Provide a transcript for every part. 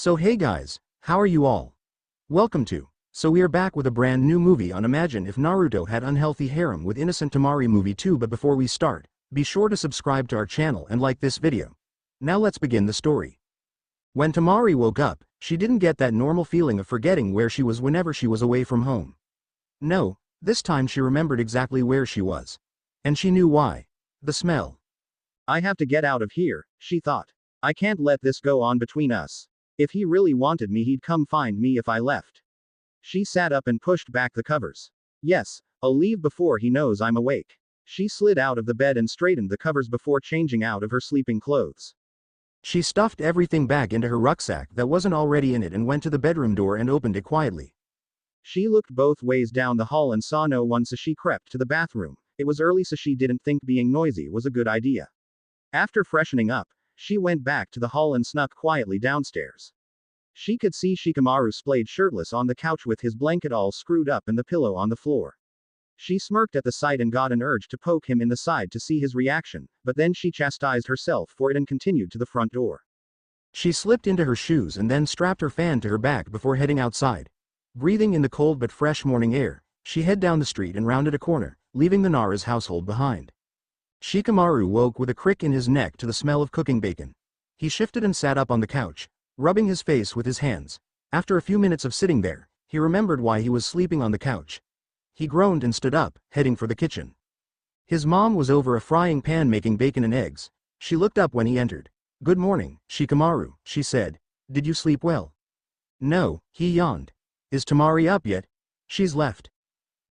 So hey guys, how are you all? Welcome to. So we are back with a brand new movie on Imagine If Naruto Had Unhealthy Harem with Innocent Temari movie 2, but before we start, be sure to subscribe to our channel and like this video. Now let's begin the story. When Temari woke up, she didn't get that normal feeling of forgetting where she was whenever she was away from home. No, this time she remembered exactly where she was. And she knew why. The smell. I have to get out of here, she thought. I can't let this go on between us. If he really wanted me, he'd come find me if I left. She sat up and pushed back the covers. Yes, I'll leave before he knows I'm awake. She slid out of the bed and straightened the covers before changing out of her sleeping clothes. She stuffed everything back into her rucksack that wasn't already in it and went to the bedroom door and opened it quietly. She looked both ways down the hall and saw no one, so she crept to the bathroom. It was early, so she didn't think being noisy was a good idea. After freshening up, she went back to the hall and snuck quietly downstairs. She could see Shikamaru splayed shirtless on the couch with his blanket all screwed up and the pillow on the floor. She smirked at the sight and got an urge to poke him in the side to see his reaction, but then she chastised herself for it and continued to the front door. She slipped into her shoes and then strapped her fan to her back before heading outside. Breathing in the cold but fresh morning air, she headed down the street and rounded a corner, leaving the Nara's household behind. Shikamaru woke with a crick in his neck to the smell of cooking bacon. He shifted and sat up on the couch, rubbing his face with his hands. After a few minutes of sitting there, he remembered why he was sleeping on the couch. He groaned and stood up, heading for the kitchen. His mom was over a frying pan making bacon and eggs. She looked up when he entered. "Good morning, Shikamaru," she said. "Did you sleep well?" "No," he yawned. "Is Temari up yet?" "She's left."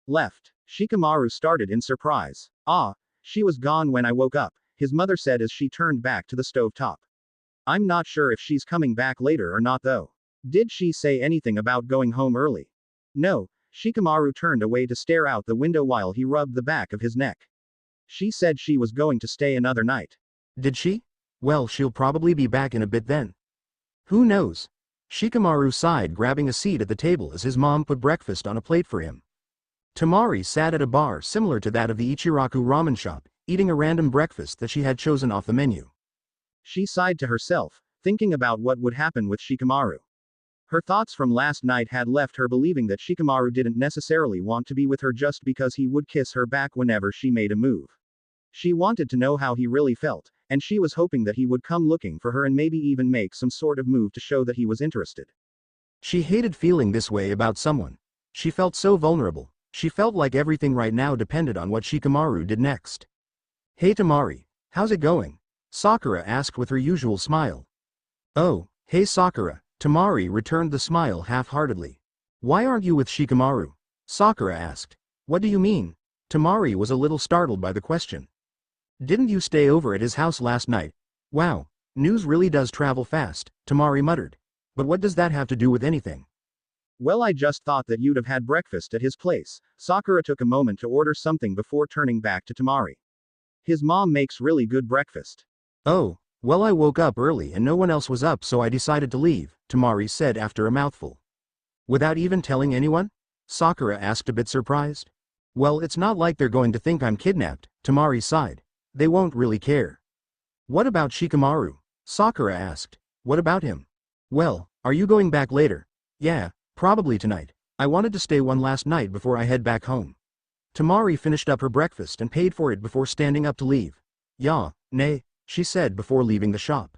Left. Shikamaru started in surprise. "Ah, she was gone when I woke up," his mother said as she turned back to the stovetop. "I'm not sure if she's coming back later or not though. Did she say anything about going home early?" "No." Shikamaru turned away to stare out the window while he rubbed the back of his neck. "She said she was going to stay another night." "Did she? Well, she'll probably be back in a bit then." "Who knows?" Shikamaru sighed, grabbing a seat at the table as his mom put breakfast on a plate for him. Temari sat at a bar similar to that of the Ichiraku ramen shop, eating a random breakfast that she had chosen off the menu. She sighed to herself, thinking about what would happen with Shikamaru. Her thoughts from last night had left her believing that Shikamaru didn't necessarily want to be with her just because he would kiss her back whenever she made a move. She wanted to know how he really felt, and she was hoping that he would come looking for her and maybe even make some sort of move to show that he was interested. She hated feeling this way about someone. She felt so vulnerable. She felt like everything right now depended on what Shikamaru did next. "Hey Temari, how's it going?" Sakura asked with her usual smile. "Oh, hey Sakura," Temari returned the smile half-heartedly. "Why aren't you with Shikamaru?" Sakura asked. "What do you mean?" Temari was a little startled by the question. "Didn't you stay over at his house last night?" "Wow, news really does travel fast," Temari muttered. "But what does that have to do with anything?" "Well, I just thought that you'd have had breakfast at his place." Sakura took a moment to order something before turning back to Temari. "His mom makes really good breakfast." "Oh, well, I woke up early and no one else was up, so I decided to leave," Temari said after a mouthful. "Without even telling anyone?" Sakura asked, a bit surprised. "Well, it's not like they're going to think I'm kidnapped," Temari sighed. "They won't really care." "What about Shikamaru?" Sakura asked. "What about him?" "Well, are you going back later?" "Yeah, probably tonight. I wanted to stay one last night before I head back home." Temari finished up her breakfast and paid for it before standing up to leave. "Yeah, nay," she said before leaving the shop.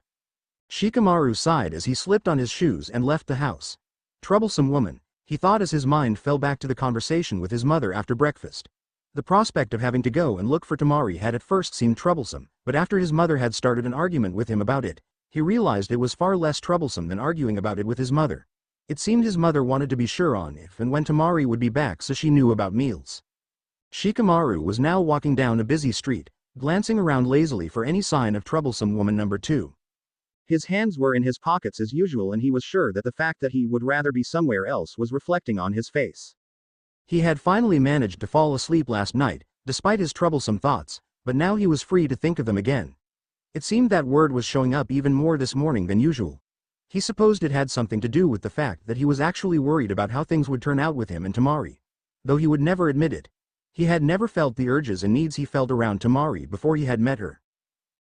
Shikamaru sighed as he slipped on his shoes and left the house. Troublesome woman, he thought as his mind fell back to the conversation with his mother after breakfast. The prospect of having to go and look for Temari had at first seemed troublesome, but after his mother had started an argument with him about it, he realized it was far less troublesome than arguing about it with his mother. It seemed his mother wanted to be sure on if and when Temari would be back, so she knew about meals. Shikamaru was now walking down a busy street, glancing around lazily for any sign of troublesome woman number 2. His hands were in his pockets as usual, and he was sure that the fact that he would rather be somewhere else was reflecting on his face. He had finally managed to fall asleep last night, despite his troublesome thoughts, but now he was free to think of them again. It seemed that word was showing up even more this morning than usual. He supposed it had something to do with the fact that he was actually worried about how things would turn out with him and Temari. Though he would never admit it. He had never felt the urges and needs he felt around Temari before he had met her.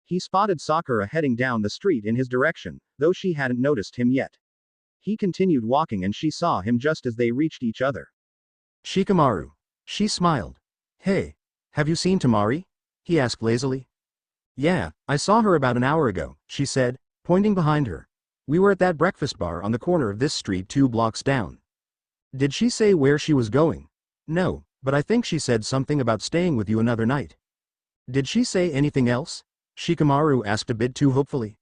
He spotted Sakura heading down the street in his direction, though she hadn't noticed him yet. He continued walking and she saw him just as they reached each other. Shikamaru. She smiled. Hey. Have you seen Temari? He asked lazily. Yeah, I saw her about an hour ago, she said, pointing behind her. We were at that breakfast bar on the corner of this street 2 blocks down. Did she say where she was going? No, but I think she said something about staying with you another night. Did she say anything else? Shikamaru asked a bit too hopefully.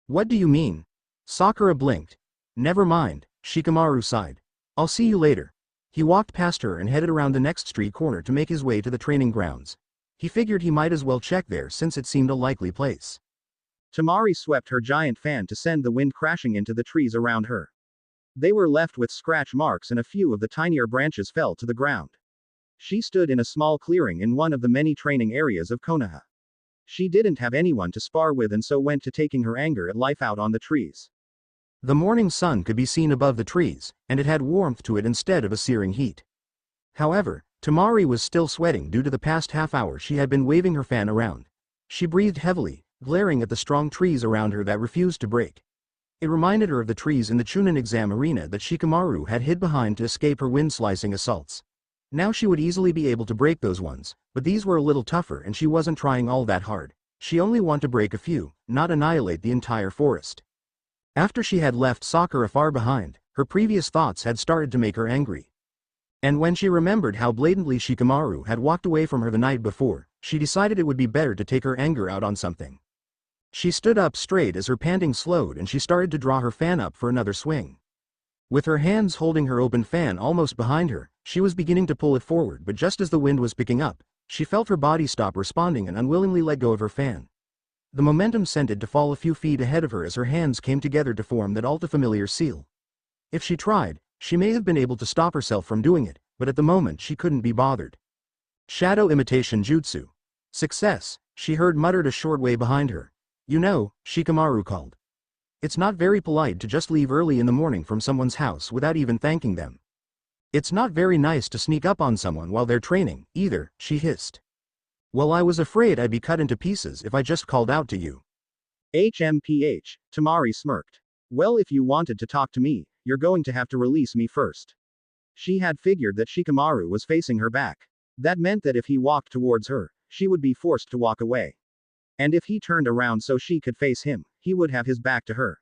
What do you mean? Sakura blinked. Never mind, Shikamaru sighed. I'll see you later. He walked past her and headed around the next street corner to make his way to the training grounds. He figured he might as well check there since it seemed a likely place. Temari swept her giant fan to send the wind crashing into the trees around her. They were left with scratch marks and a few of the tinier branches fell to the ground. She stood in a small clearing in one of the many training areas of Konoha. She didn't have anyone to spar with and so went to taking her anger at life out on the trees. The morning sun could be seen above the trees, and it had warmth to it instead of a searing heat. However, Temari was still sweating due to the past half hour she had been waving her fan around. She breathed heavily, glaring at the strong trees around her that refused to break. It reminded her of the trees in the Chunin exam arena that Shikamaru had hid behind to escape her wind-slicing assaults. Now she would easily be able to break those ones, but these were a little tougher and she wasn't trying all that hard. She only wanted to break a few, not annihilate the entire forest. After she had left Sakura far behind, her previous thoughts had started to make her angry. And when she remembered how blatantly Shikamaru had walked away from her the night before, she decided it would be better to take her anger out on something. She stood up straight as her panting slowed and she started to draw her fan up for another swing. With her hands holding her open fan almost behind her, she was beginning to pull it forward, but just as the wind was picking up, she felt her body stop responding and unwillingly let go of her fan. The momentum sent it to fall a few feet ahead of her as her hands came together to form that all-too-familiar seal. If she tried, she may have been able to stop herself from doing it, but at the moment she couldn't be bothered. Shadow imitation jutsu. Success, she heard muttered a short way behind her. You know, Shikamaru called. It's not very polite to just leave early in the morning from someone's house without even thanking them. It's not very nice to sneak up on someone while they're training, either, she hissed. Well, I was afraid I'd be cut into pieces if I just called out to you. HMPH, Temari smirked. Well, if you wanted to talk to me, you're going to have to release me first. She had figured that Shikamaru was facing her back. That meant that if he walked towards her, she would be forced to walk away. And if he turned around so she could face him, he would have his back to her.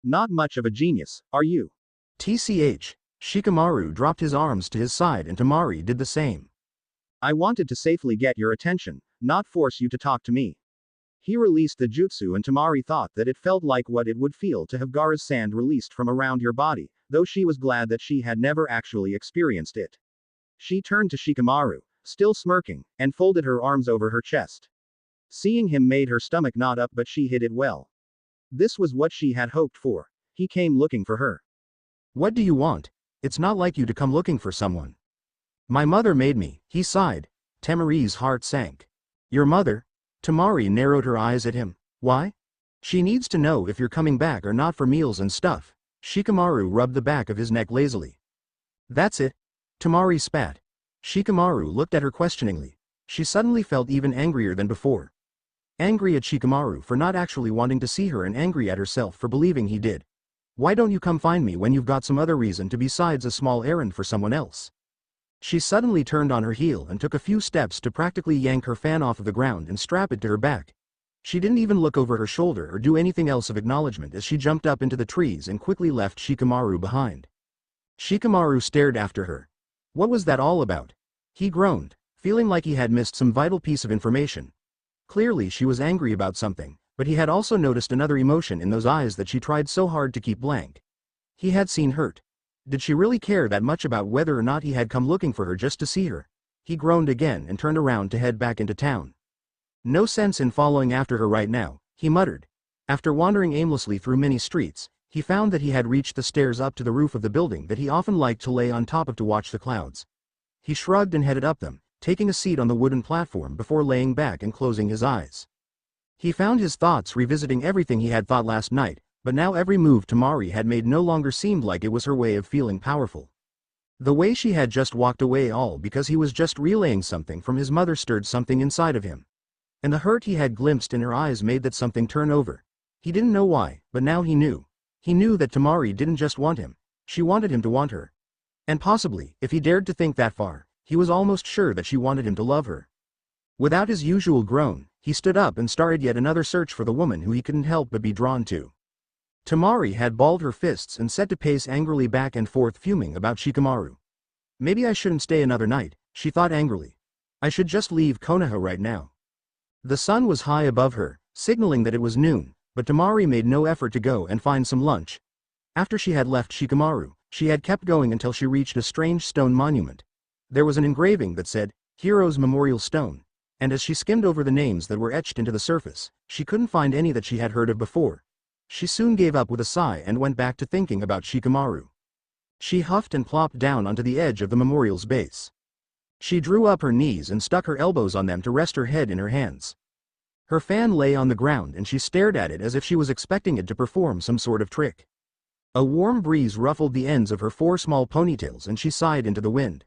Not much of a genius, are you? TCH, Shikamaru dropped his arms to his side and Temari did the same. I wanted to safely get your attention, not force you to talk to me. He released the jutsu and Temari thought that it felt like what it would feel to have Gaara's sand released from around your body, though she was glad that she had never actually experienced it. She turned to Shikamaru, still smirking, and folded her arms over her chest. Seeing him made her stomach knot up, but she hid it well. This was what she had hoped for. He came looking for her. What do you want? It's not like you to come looking for someone. My mother made me, he sighed. Temari's heart sank. Your mother? Temari narrowed her eyes at him. Why? She needs to know if you're coming back or not for meals and stuff. Shikamaru rubbed the back of his neck lazily. That's it. Temari spat. Shikamaru looked at her questioningly. She suddenly felt even angrier than before. Angry at Shikamaru for not actually wanting to see her and angry at herself for believing he did. Why don't you come find me when you've got some other reason to besides a small errand for someone else? She suddenly turned on her heel and took a few steps to practically yank her fan off of the ground and strap it to her back. She didn't even look over her shoulder or do anything else of acknowledgement as she jumped up into the trees and quickly left Shikamaru behind. Shikamaru stared after her. What was that all about? He groaned, feeling like he had missed some vital piece of information. Clearly she was angry about something, but he had also noticed another emotion in those eyes that she tried so hard to keep blank. He had seen hurt. Did she really care that much about whether or not he had come looking for her just to see her? He groaned again and turned around to head back into town. No sense in following after her right now, he muttered. After wandering aimlessly through many streets, he found that he had reached the stairs up to the roof of the building that he often liked to lay on top of to watch the clouds. He shrugged and headed up them, taking a seat on the wooden platform before laying back and closing his eyes. He found his thoughts revisiting everything he had thought last night, but now every move Temari had made no longer seemed like it was her way of feeling powerful. The way she had just walked away all because he was just relaying something from his mother stirred something inside of him. And the hurt he had glimpsed in her eyes made that something turn over. He didn't know why, but now he knew. He knew that Temari didn't just want him, she wanted him to want her. And possibly, if he dared to think that far, he was almost sure that she wanted him to love her. Without his usual groan, he stood up and started yet another search for the woman who he couldn't help but be drawn to. Temari had balled her fists and set to pace angrily back and forth, fuming about Shikamaru. Maybe I shouldn't stay another night, she thought angrily. I should just leave Konoha right now. The sun was high above her, signaling that it was noon, but Temari made no effort to go and find some lunch. After she had left Shikamaru, she had kept going until she reached a strange stone monument. There was an engraving that said, Heroes Memorial Stone, and as she skimmed over the names that were etched into the surface, she couldn't find any that she had heard of before. She soon gave up with a sigh and went back to thinking about Shikamaru. She huffed and plopped down onto the edge of the memorial's base. She drew up her knees and stuck her elbows on them to rest her head in her hands. Her fan lay on the ground and she stared at it as if she was expecting it to perform some sort of trick. A warm breeze ruffled the ends of her 4 small ponytails and she sighed into the wind.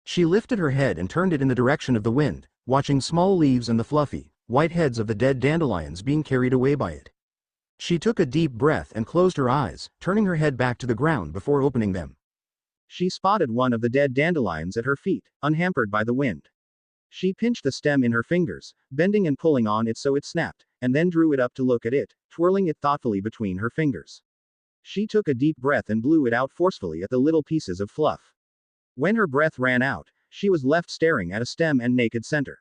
She lifted her head and turned it in the direction of the wind, watching small leaves and the fluffy, white heads of the dead dandelions being carried away by it. She took a deep breath and closed her eyes, turning her head back to the ground before opening them. She spotted one of the dead dandelions at her feet, unhampered by the wind. She pinched the stem in her fingers, bending and pulling on it so it snapped, and then drew it up to look at it, twirling it thoughtfully between her fingers. She took a deep breath and blew it out forcefully at the little pieces of fluff. When her breath ran out, she was left staring at a stem and naked center.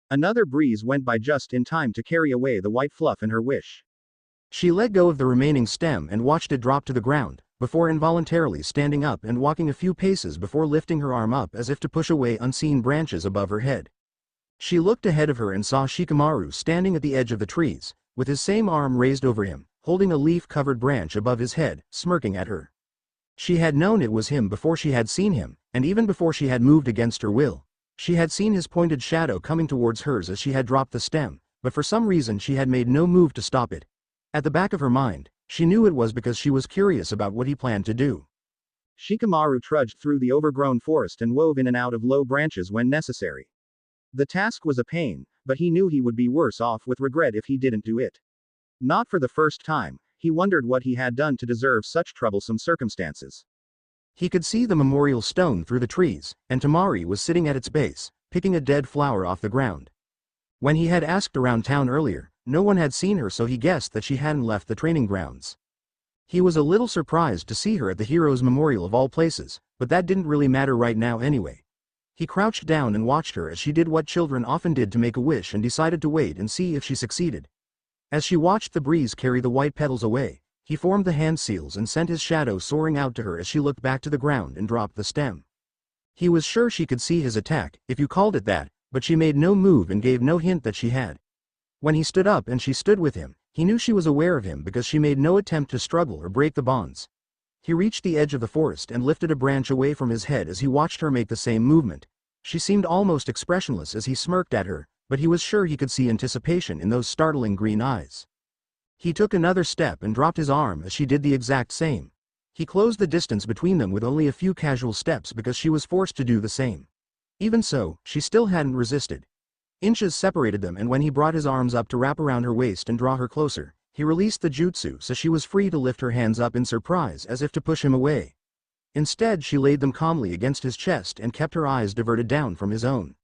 Another breeze went by just in time to carry away the white fluff in her wish. She let go of the remaining stem and watched it drop to the ground, before involuntarily standing up and walking a few paces before lifting her arm up as if to push away unseen branches above her head. She looked ahead of her and saw Shikamaru standing at the edge of the trees, with his same arm raised over him, holding a leaf-covered branch above his head, smirking at her. She had known it was him before she had seen him, and even before she had moved against her will. She had seen his pointed shadow coming towards hers as she had dropped the stem, but for some reason she had made no move to stop it. At the back of her mind, she knew it was because she was curious about what he planned to do. Shikamaru trudged through the overgrown forest and wove in and out of low branches when necessary. The task was a pain, but he knew he would be worse off with regret if he didn't do it. Not for the first time, he wondered what he had done to deserve such troublesome circumstances. He could see the memorial stone through the trees, and Temari was sitting at its base, picking a dead flower off the ground. When he had asked around town earlier, no one had seen her, so he guessed that she hadn't left the training grounds. He was a little surprised to see her at the Heroes Memorial of all places, but that didn't really matter right now anyway. He crouched down and watched her as she did what children often did to make a wish and decided to wait and see if she succeeded. As she watched the breeze carry the white petals away, he formed the hand seals and sent his shadow soaring out to her as she looked back to the ground and dropped the stem. He was sure she could see his attack, if you called it that, but she made no move and gave no hint that she had. When he stood up and she stood with him, he knew she was aware of him because she made no attempt to struggle or break the bonds. He reached the edge of the forest and lifted a branch away from his head as he watched her make the same movement. She seemed almost expressionless as he smirked at her, but he was sure he could see anticipation in those startling green eyes. He took another step and dropped his arm as she did the exact same. He closed the distance between them with only a few casual steps because she was forced to do the same. Even so, she still hadn't resisted. Inches separated them, and when he brought his arms up to wrap around her waist and draw her closer, he released the jutsu so she was free to lift her hands up in surprise as if to push him away. Instead, she laid them calmly against his chest and kept her eyes diverted down from his own.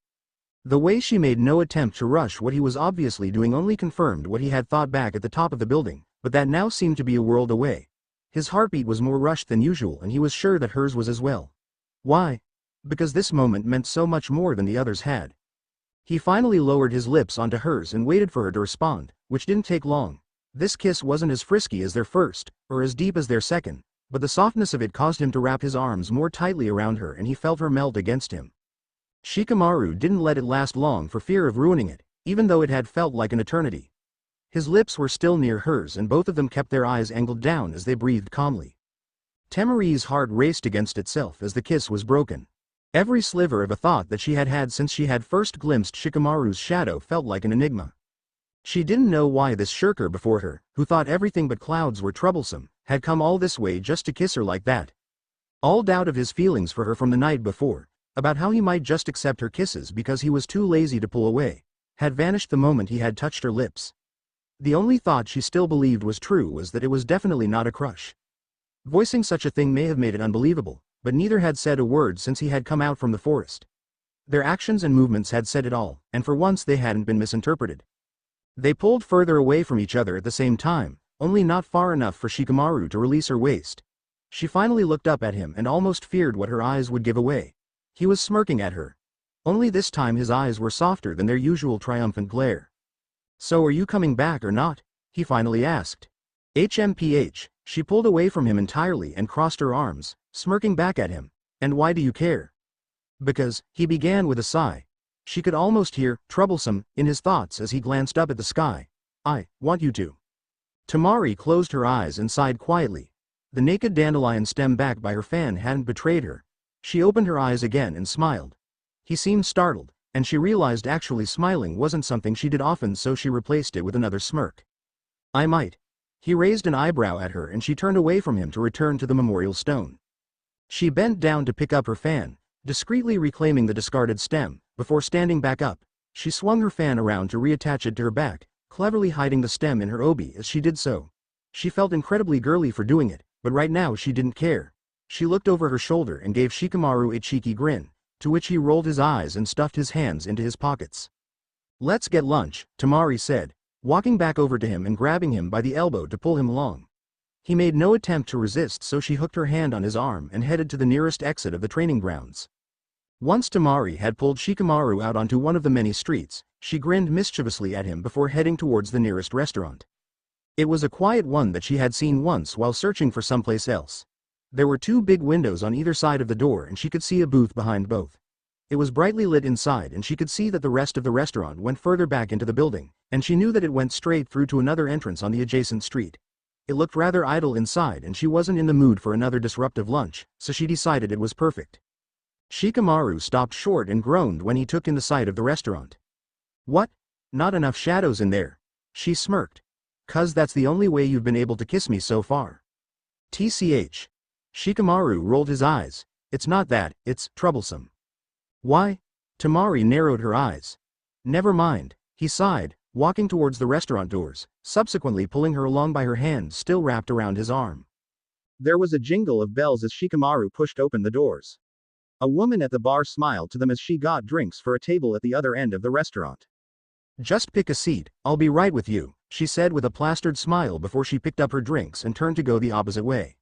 The way she made no attempt to rush what he was obviously doing only confirmed what he had thought back at the top of the building, but that now seemed to be a world away. His heartbeat was more rushed than usual, and he was sure that hers was as well. Why? Because this moment meant so much more than the others had. He finally lowered his lips onto hers and waited for her to respond, which didn't take long. This kiss wasn't as frisky as their first, or as deep as their second, but the softness of it caused him to wrap his arms more tightly around her, and he felt her melt against him. Shikamaru didn't let it last long for fear of ruining it, even though it had felt like an eternity. His lips were still near hers and both of them kept their eyes angled down as they breathed calmly. Temari's heart raced against itself as the kiss was broken. Every sliver of a thought that she had had since she had first glimpsed Shikamaru's shadow felt like an enigma. She didn't know why this shirker before her, who thought everything but clouds were troublesome, had come all this way just to kiss her like that. All doubt of his feelings for her from the night before, about how he might just accept her kisses because he was too lazy to pull away, had vanished the moment he had touched her lips. The only thought she still believed was true was that it was definitely not a crush. Voicing such a thing may have made it unbelievable, but neither had said a word since he had come out from the forest. Their actions and movements had said it all, and for once they hadn't been misinterpreted. They pulled further away from each other at the same time, only not far enough for Shikamaru to release her waist. She finally looked up at him and almost feared what her eyes would give away. He was smirking at her. Only this time his eyes were softer than their usual triumphant glare. "So are you coming back or not?" he finally asked. HMPH, she pulled away from him entirely and crossed her arms, smirking back at him. "And why do you care?" "Because," he began with a sigh. She could almost hear "troublesome" in his thoughts as he glanced up at the sky. "I want you to." Temari closed her eyes and sighed quietly. The naked dandelion stem back by her fan hadn't betrayed her. She opened her eyes again and smiled. He seemed startled, and she realized actually smiling wasn't something she did often, so she replaced it with another smirk. "I might." He raised an eyebrow at her and she turned away from him to return to the memorial stone. She bent down to pick up her fan, discreetly reclaiming the discarded stem. Before standing back up, she swung her fan around to reattach it to her back, cleverly hiding the stem in her obi as she did so. She felt incredibly girly for doing it, but right now she didn't care. She looked over her shoulder and gave Shikamaru a cheeky grin, to which he rolled his eyes and stuffed his hands into his pockets. "Let's get lunch," Temari said, walking back over to him and grabbing him by the elbow to pull him along. He made no attempt to resist, so she hooked her hand on his arm and headed to the nearest exit of the training grounds. Once Temari had pulled Shikamaru out onto one of the many streets, she grinned mischievously at him before heading towards the nearest restaurant. It was a quiet one that she had seen once while searching for someplace else. There were two big windows on either side of the door and she could see a booth behind both. It was brightly lit inside and she could see that the rest of the restaurant went further back into the building, and she knew that it went straight through to another entrance on the adjacent street. It looked rather idle inside and she wasn't in the mood for another disruptive lunch, so she decided it was perfect. Shikamaru stopped short and groaned when he took in the sight of the restaurant. "What? Not enough shadows in there?" She smirked. "'Cause that's the only way you've been able to kiss me so far." TCH. Shikamaru rolled his eyes. "It's not that, it's troublesome." "Why?" Temari narrowed her eyes. "Never mind," he sighed, walking towards the restaurant doors, subsequently pulling her along by her hand still wrapped around his arm. There was a jingle of bells as Shikamaru pushed open the doors. A woman at the bar smiled to them as she got drinks for a table at the other end of the restaurant. "Just pick a seat, I'll be right with you," she said with a plastered smile before she picked up her drinks and turned to go the opposite way.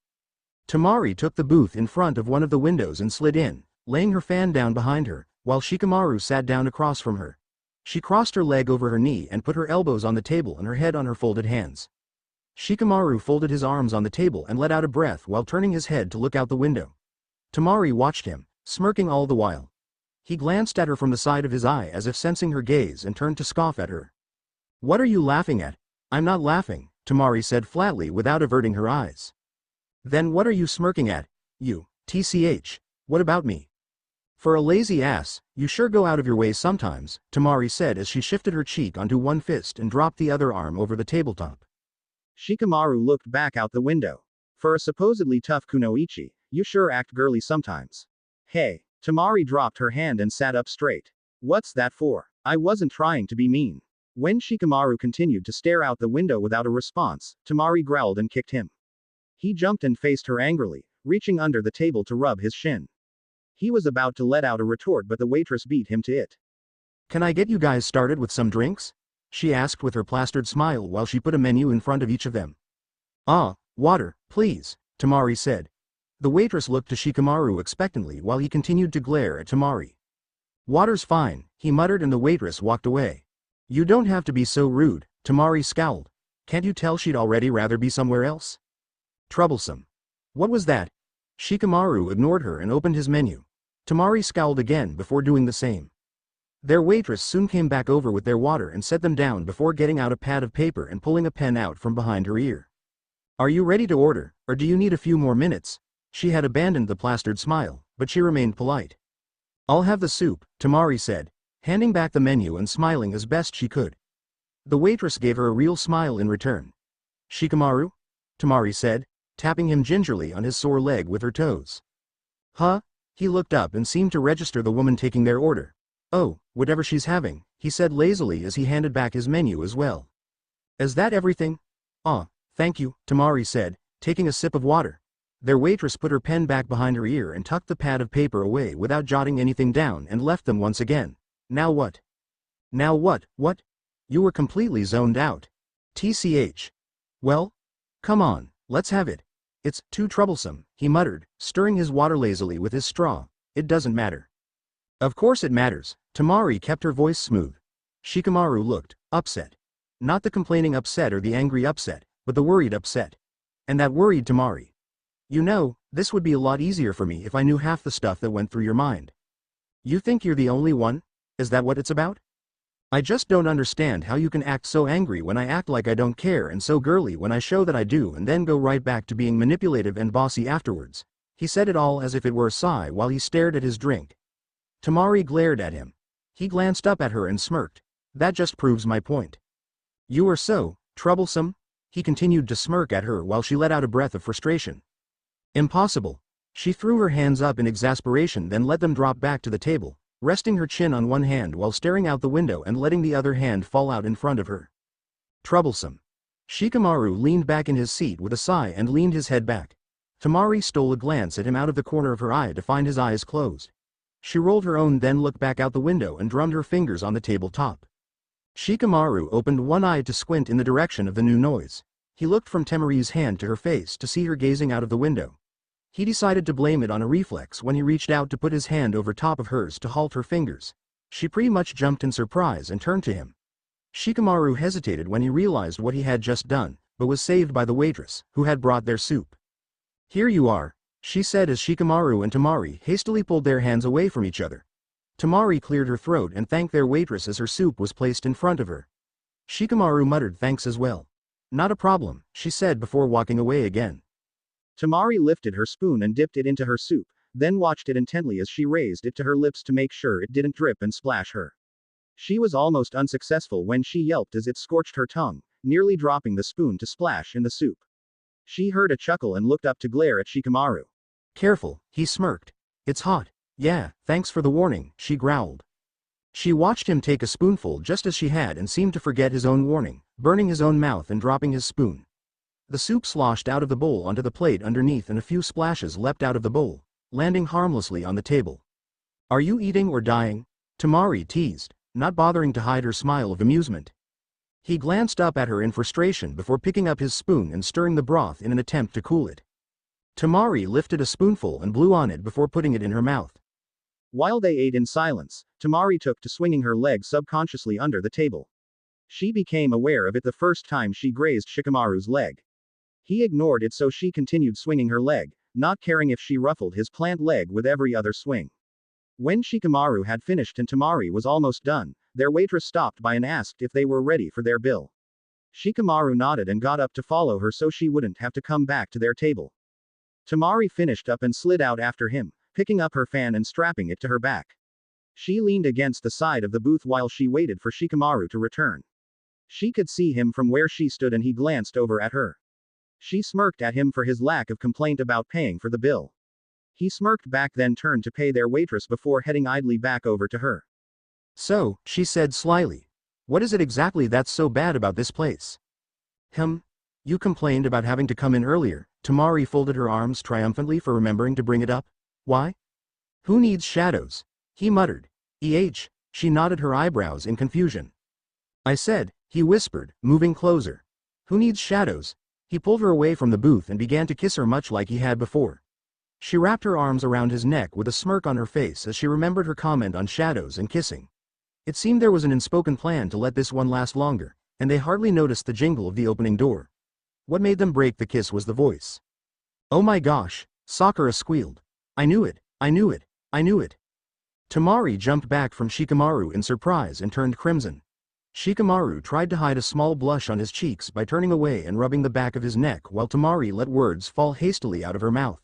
Temari took the booth in front of one of the windows and slid in, laying her fan down behind her, while Shikamaru sat down across from her. She crossed her leg over her knee and put her elbows on the table and her head on her folded hands. Shikamaru folded his arms on the table and let out a breath while turning his head to look out the window. Temari watched him, smirking all the while. He glanced at her from the side of his eye as if sensing her gaze and turned to scoff at her. "What are you laughing at?" "I'm not laughing," Temari said flatly without averting her eyes. "Then what are you smirking at? You, TCH, what about me?" "For a lazy ass, you sure go out of your way sometimes," Temari said as she shifted her cheek onto one fist and dropped the other arm over the tabletop. Shikamaru looked back out the window. "For a supposedly tough kunoichi, you sure act girly sometimes." "Hey." Temari dropped her hand and sat up straight. "What's that for? I wasn't trying to be mean." When Shikamaru continued to stare out the window without a response, Temari growled and kicked him. He jumped and faced her angrily, reaching under the table to rub his shin. He was about to let out a retort, but the waitress beat him to it. "Can I get you guys started with some drinks?" she asked with her plastered smile while she put a menu in front of each of them. "Ah, water, please," Temari said. The waitress looked to Shikamaru expectantly while he continued to glare at Temari. "Water's fine," he muttered, and the waitress walked away. "You don't have to be so rude," Temari scowled. "Can't you tell she'd already rather be somewhere else?" Troublesome. What was that? Shikamaru ignored her and opened his menu. Temari scowled again before doing the same. Their waitress soon came back over with their water and set them down before getting out a pad of paper and pulling a pen out from behind her ear. "Are you ready to order, or do you need a few more minutes?" She had abandoned the plastered smile, but she remained polite. "I'll have the soup," Temari said, handing back the menu and smiling as best she could. The waitress gave her a real smile in return. "Shikamaru?" Temari said, tapping him gingerly on his sore leg with her toes. "Huh?" He looked up and seemed to register the woman taking their order. "Oh, whatever she's having," he said lazily as he handed back his menu as well. Is that everything? Ah, thank you, Temari said, taking a sip of water. Their waitress put her pen back behind her ear and tucked the pad of paper away without jotting anything down and left them once again. Now what? Now what? What? You were completely zoned out. TCH. Well? Come on, let's have it. It's too troublesome, he muttered, stirring his water lazily with his straw. It doesn't matter. Of course it matters. Temari kept her voice smooth. Shikamaru looked upset. Not the complaining upset or the angry upset, but the worried upset. And that worried Temari. You know, this would be a lot easier for me if I knew half the stuff that went through your mind. You think you're the only one? Is that what it's about? I just don't understand how you can act so angry when I act like I don't care and so girly when I show that I do and then go right back to being manipulative and bossy afterwards. He said it all as if it were a sigh while he stared at his drink. Temari glared at him. He glanced up at her and smirked. That just proves my point. You are so troublesome? He continued to smirk at her while she let out a breath of frustration. Impossible. She threw her hands up in exasperation then let them drop back to the table, resting her chin on one hand while staring out the window and letting the other hand fall out in front of her. Troublesome. Shikamaru leaned back in his seat with a sigh and leaned his head back. Temari stole a glance at him out of the corner of her eye to find his eyes closed. She rolled her own then looked back out the window and drummed her fingers on the tabletop. Shikamaru opened one eye to squint in the direction of the new noise. He looked from Temari's hand to her face to see her gazing out of the window. He decided to blame it on a reflex when he reached out to put his hand over top of hers to halt her fingers. She pretty much jumped in surprise and turned to him. Shikamaru hesitated when he realized what he had just done, but was saved by the waitress, who had brought their soup. Here you are, she said as Shikamaru and Temari hastily pulled their hands away from each other. Temari cleared her throat and thanked their waitress as her soup was placed in front of her. Shikamaru muttered thanks as well. Not a problem, she said before walking away again. Temari lifted her spoon and dipped it into her soup, then watched it intently as she raised it to her lips to make sure it didn't drip and splash her. She was almost unsuccessful when she yelped as it scorched her tongue, nearly dropping the spoon to splash in the soup. She heard a chuckle and looked up to glare at Shikamaru. Careful, he smirked. It's hot. Yeah, thanks for the warning, she growled. She watched him take a spoonful just as she had and seemed to forget his own warning, burning his own mouth and dropping his spoon. The soup sloshed out of the bowl onto the plate underneath and a few splashes leapt out of the bowl, landing harmlessly on the table. Are you eating or dying? Temari teased, not bothering to hide her smile of amusement. He glanced up at her in frustration before picking up his spoon and stirring the broth in an attempt to cool it. Temari lifted a spoonful and blew on it before putting it in her mouth. While they ate in silence, Temari took to swinging her leg subconsciously under the table. She became aware of it the first time she grazed Shikamaru's leg. He ignored it so she continued swinging her leg, not caring if she ruffled his plant leg with every other swing. When Shikamaru had finished and Temari was almost done, their waitress stopped by and asked if they were ready for their bill. Shikamaru nodded and got up to follow her so she wouldn't have to come back to their table. Temari finished up and slid out after him, picking up her fan and strapping it to her back. She leaned against the side of the booth while she waited for Shikamaru to return. She could see him from where she stood and he glanced over at her. She smirked at him for his lack of complaint about paying for the bill. He smirked back then turned to pay their waitress before heading idly back over to her. So, she said slyly. What is it exactly that's so bad about this place? You complained about having to come in earlier. Temari folded her arms triumphantly for remembering to bring it up. Why? Who needs shadows? He muttered. She nodded her eyebrows in confusion. I said, he whispered, moving closer. Who needs shadows? He pulled her away from the booth and began to kiss her much like he had before. She wrapped her arms around his neck with a smirk on her face as she remembered her comment on shadows and kissing. It seemed there was an unspoken plan to let this one last longer, and they hardly noticed the jingle of the opening door. What made them break the kiss was the voice. Oh my gosh, Sakura squealed. I knew it, I knew it, I knew it. Temari jumped back from Shikamaru in surprise and turned crimson. Shikamaru tried to hide a small blush on his cheeks by turning away and rubbing the back of his neck while Temari let words fall hastily out of her mouth.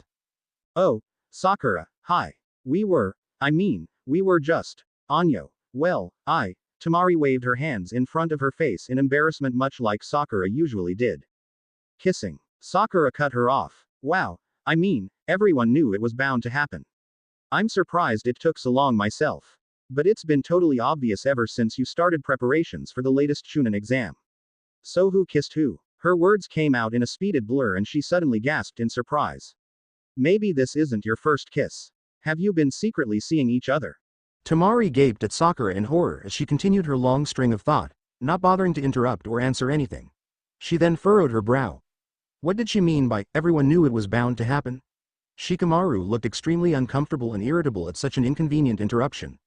Oh, Sakura, hi. We were just, Anyo. Well, Temari waved her hands in front of her face in embarrassment much like Sakura usually did. Kissing. Sakura cut her off. Wow, everyone knew it was bound to happen. I'm surprised it took so long myself. But it's been totally obvious ever since you started preparations for the latest Chunin exam. So who kissed who? Her words came out in a speeded blur and she suddenly gasped in surprise. Maybe this isn't your first kiss. Have you been secretly seeing each other? Temari gaped at Sakura in horror as she continued her long string of thought, not bothering to interrupt or answer anything. She then furrowed her brow. What did she mean by, everyone knew it was bound to happen? Shikamaru looked extremely uncomfortable and irritable at such an inconvenient interruption.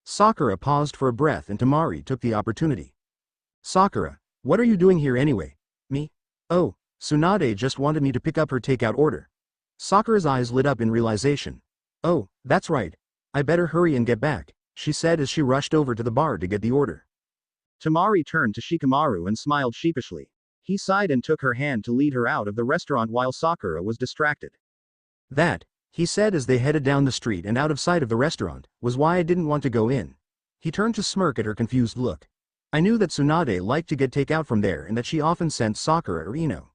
Sakura paused for a breath and Temari took the opportunity. Sakura, what are you doing here anyway? Me? Oh, Tsunade just wanted me to pick up her takeout order. Sakura's eyes lit up in realization. Oh, that's right. I better hurry and get back, she said as she rushed over to the bar to get the order. Temari turned to Shikamaru and smiled sheepishly. He sighed and took her hand to lead her out of the restaurant while Sakura was distracted. That, he said as they headed down the street and out of sight of the restaurant, was why I didn't want to go in. He turned to smirk at her confused look. I knew that Tsunade liked to get takeout from there and that she often sent Sakura or Ino.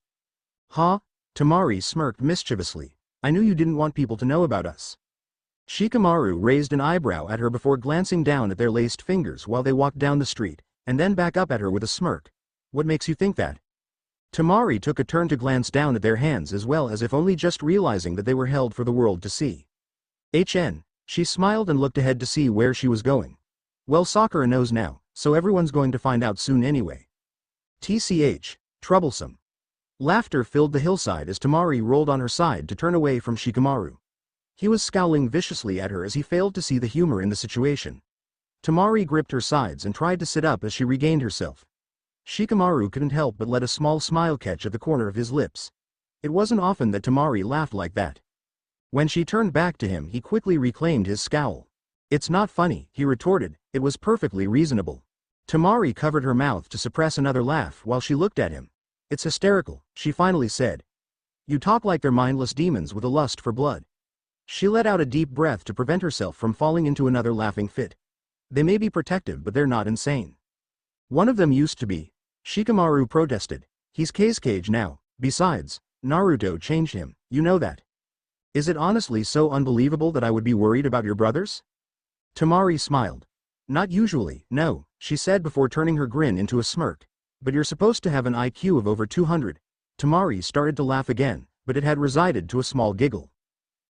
Huh? Temari smirked mischievously. I knew you didn't want people to know about us. Shikamaru raised an eyebrow at her before glancing down at their laced fingers while they walked down the street, and then back up at her with a smirk. What makes you think that? Temari took a turn to glance down at their hands as well as if only just realizing that they were held for the world to see. She smiled and looked ahead to see where she was going. Well, Sakura knows now, so everyone's going to find out soon anyway. TCH, troublesome. Laughter filled the hillside as Temari rolled on her side to turn away from Shikamaru. He was scowling viciously at her as he failed to see the humor in the situation. Temari gripped her sides and tried to sit up as she regained herself. Shikamaru couldn't help but let a small smile catch at the corner of his lips. It wasn't often that Temari laughed like that. When she turned back to him, he quickly reclaimed his scowl. It's not funny, he retorted, it was perfectly reasonable. Temari covered her mouth to suppress another laugh while she looked at him. It's hysterical, she finally said. You talk like they're mindless demons with a lust for blood. She let out a deep breath to prevent herself from falling into another laughing fit. They may be protective but they're not insane. One of them used to be. Shikamaru protested. He's Kazekage now, besides, Naruto changed him, you know that. Is it honestly so unbelievable that I would be worried about your brothers? Temari smiled. Not usually, no, she said before turning her grin into a smirk. But you're supposed to have an IQ of over 200. Temari started to laugh again, but it had resided to a small giggle.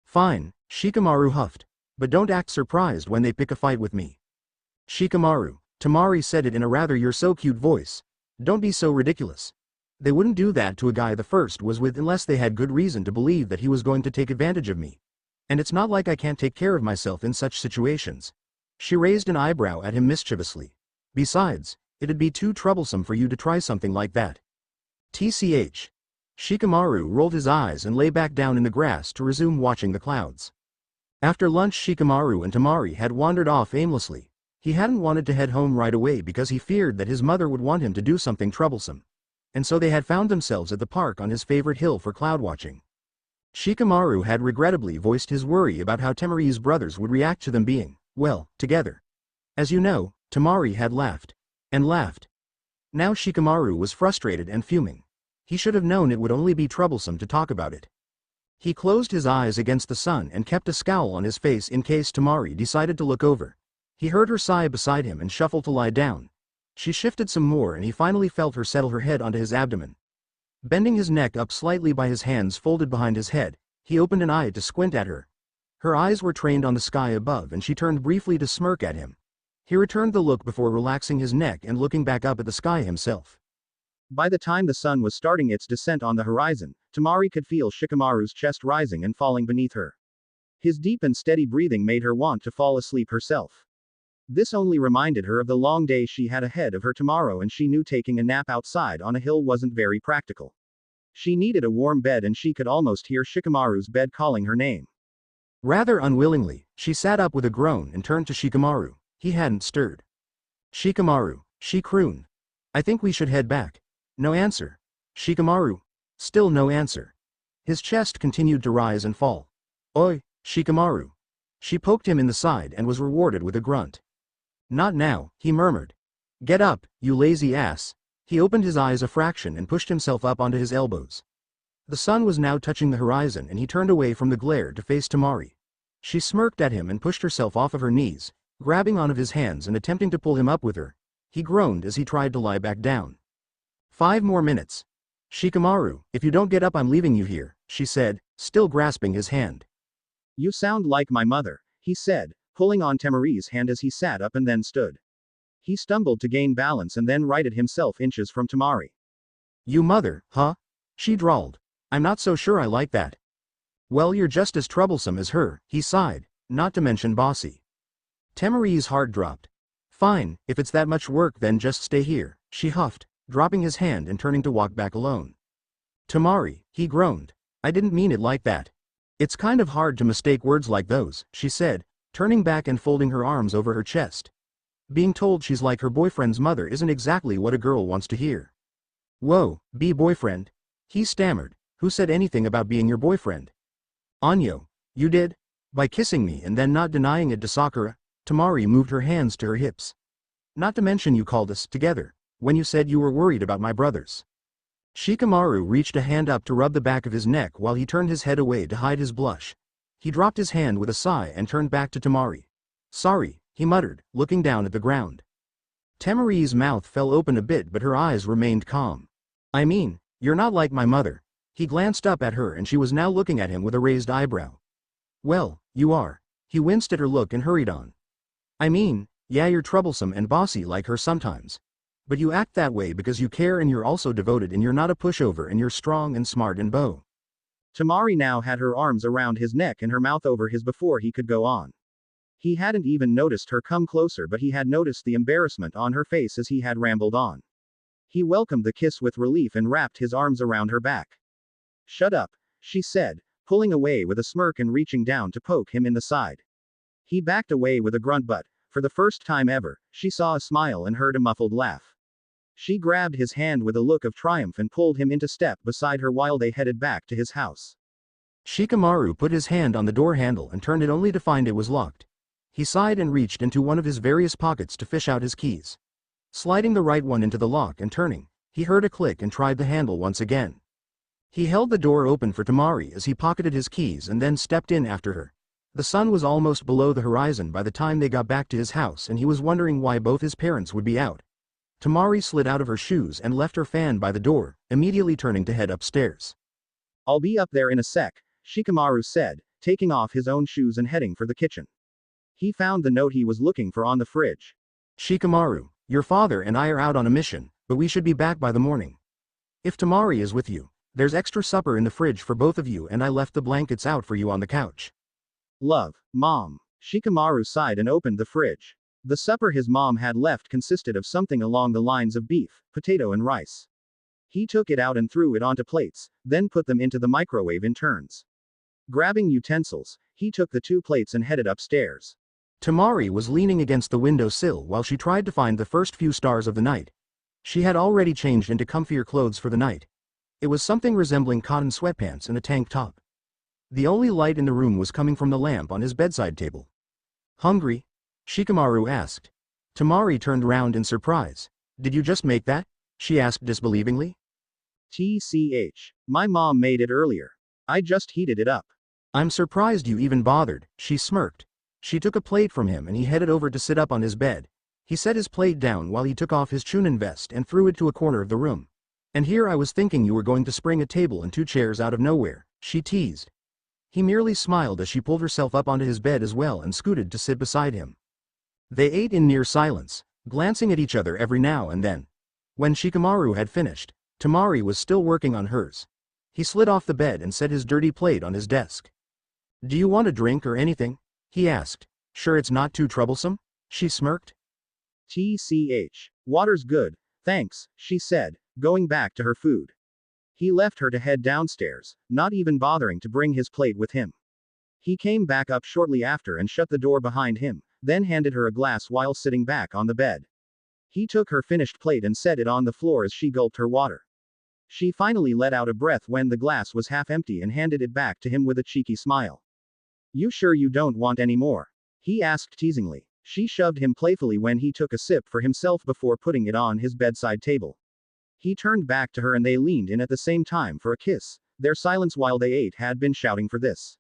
Fine, Shikamaru huffed. But don't act surprised when they pick a fight with me. Shikamaru, Temari said it in a rather you're so cute voice. Don't be so ridiculous. They wouldn't do that to a guy the first was with unless they had good reason to believe that he was going to take advantage of me. And it's not like I can't take care of myself in such situations. She raised an eyebrow at him mischievously. Besides, it'd be too troublesome for you to try something like that. TCH. Shikamaru rolled his eyes and lay back down in the grass to resume watching the clouds. After lunch, Shikamaru and Temari had wandered off aimlessly. He hadn't wanted to head home right away because he feared that his mother would want him to do something troublesome. And so they had found themselves at the park on his favorite hill for cloud watching. Shikamaru had regrettably voiced his worry about how Temari's brothers would react to them being, well, together. As you know, Temari had laughed. And laughed. Now Shikamaru was frustrated and fuming. He should have known it would only be troublesome to talk about it. He closed his eyes against the sun and kept a scowl on his face in case Temari decided to look over. He heard her sigh beside him and shuffle to lie down. She shifted some more and he finally felt her settle her head onto his abdomen. Bending his neck up slightly by his hands folded behind his head, he opened an eye to squint at her. Her eyes were trained on the sky above and she turned briefly to smirk at him. He returned the look before relaxing his neck and looking back up at the sky himself. By the time the sun was starting its descent on the horizon, Temari could feel Shikamaru's chest rising and falling beneath her. His deep and steady breathing made her want to fall asleep herself. This only reminded her of the long day she had ahead of her tomorrow and she knew taking a nap outside on a hill wasn't very practical. She needed a warm bed and she could almost hear Shikamaru's bed calling her name. Rather unwillingly, she sat up with a groan and turned to Shikamaru. He hadn't stirred. Shikamaru, she crooned. I think we should head back. No answer. Shikamaru. Still no answer. His chest continued to rise and fall. Oi, Shikamaru. She poked him in the side and was rewarded with a grunt. Not now, he murmured. Get up, you lazy ass. He opened his eyes a fraction and pushed himself up onto his elbows. The sun was now touching the horizon and he turned away from the glare to face Temari. She smirked at him and pushed herself off of her knees, grabbing onto his hands and attempting to pull him up with her. He groaned as he tried to lie back down. 5 more minutes. Shikamaru, if you don't get up I'm leaving you here, she said, still grasping his hand. You sound like my mother, he said, pulling on Temari's hand as he sat up and then stood. He stumbled to gain balance and then righted himself inches from Temari. You mother, huh? She drawled. I'm not so sure I like that. Well, you're just as troublesome as her, he sighed, not to mention bossy. Temari's heart dropped. Fine, if it's that much work then just stay here, she huffed, dropping his hand and turning to walk back alone. Temari, he groaned. I didn't mean it like that. It's kind of hard to mistake words like those, she said, turning back and folding her arms over her chest. Being told she's like her boyfriend's mother isn't exactly what a girl wants to hear. Whoa, be boyfriend? He stammered. Who said anything about being your boyfriend? Anyo, you did? By kissing me and then not denying it to Sakura? Temari moved her hands to her hips. Not to mention you called us together when you said you were worried about my brothers. Shikamaru reached a hand up to rub the back of his neck while he turned his head away to hide his blush. He dropped his hand with a sigh and turned back to Temari. Sorry, he muttered, looking down at the ground. Temari's mouth fell open a bit but her eyes remained calm. I mean, you're not like my mother. He glanced up at her and she was now looking at him with a raised eyebrow. Well, you are. He winced at her look and hurried on. I mean, yeah, you're troublesome and bossy like her sometimes. But you act that way because you care and you're also devoted and you're not a pushover and you're strong and smart and beau. Temari now had her arms around his neck and her mouth over his before he could go on. He hadn't even noticed her come closer but he had noticed the embarrassment on her face as he had rambled on. He welcomed the kiss with relief and wrapped his arms around her back. Shut up, she said, pulling away with a smirk and reaching down to poke him in the side. He backed away with a grunt but, for the first time ever, she saw a smile and heard a muffled laugh. She grabbed his hand with a look of triumph and pulled him into step beside her while they headed back to his house. Shikamaru put his hand on the door handle and turned it only to find it was locked. He sighed and reached into one of his various pockets to fish out his keys. Sliding the right one into the lock and turning, he heard a click and tried the handle once again. He held the door open for Temari as he pocketed his keys and then stepped in after her. The sun was almost below the horizon by the time they got back to his house and he was wondering why both his parents would be out. Temari slid out of her shoes and left her fan by the door, immediately turning to head upstairs. I'll be up there in a sec, Shikamaru said, taking off his own shoes and heading for the kitchen. He found the note he was looking for on the fridge. Shikamaru, your father and I are out on a mission, but we should be back by the morning. If Temari is with you, there's extra supper in the fridge for both of you and I left the blankets out for you on the couch. Love, Mom. Shikamaru sighed and opened the fridge. The supper his mom had left consisted of something along the lines of beef, potato and rice. He took it out and threw it onto plates, then put them into the microwave in turns. Grabbing utensils, he took the 2 plates and headed upstairs. Temari was leaning against the window sill while she tried to find the first few stars of the night. She had already changed into comfier clothes for the night. It was something resembling cotton sweatpants and a tank top. The only light in the room was coming from the lamp on his bedside table. Hungry? Shikamaru asked. Temari turned round in surprise. Did you just make that? She asked disbelievingly. TCH. My mom made it earlier. I just heated it up. I'm surprised you even bothered, she smirked. She took a plate from him and he headed over to sit up on his bed. He set his plate down while he took off his chunin vest and threw it to a corner of the room. And here I was thinking you were going to spring a table and 2 chairs out of nowhere, she teased. He merely smiled as she pulled herself up onto his bed as well and scooted to sit beside him. They ate in near silence, glancing at each other every now and then. When Shikamaru had finished, Temari was still working on hers. He slid off the bed and set his dirty plate on his desk. Do you want a drink or anything? He asked. Sure it's not too troublesome? She smirked. TCH. Water's good, thanks, she said, going back to her food. He left her to head downstairs, not even bothering to bring his plate with him. He came back up shortly after and shut the door behind him, then handed her a glass while sitting back on the bed. He took her finished plate and set it on the floor as she gulped her water. She finally let out a breath when the glass was half empty and handed it back to him with a cheeky smile. You sure you don't want any more? He asked teasingly. She shoved him playfully when he took a sip for himself before putting it on his bedside table. He turned back to her and they leaned in at the same time for a kiss. Their silence while they ate had been shouting for this.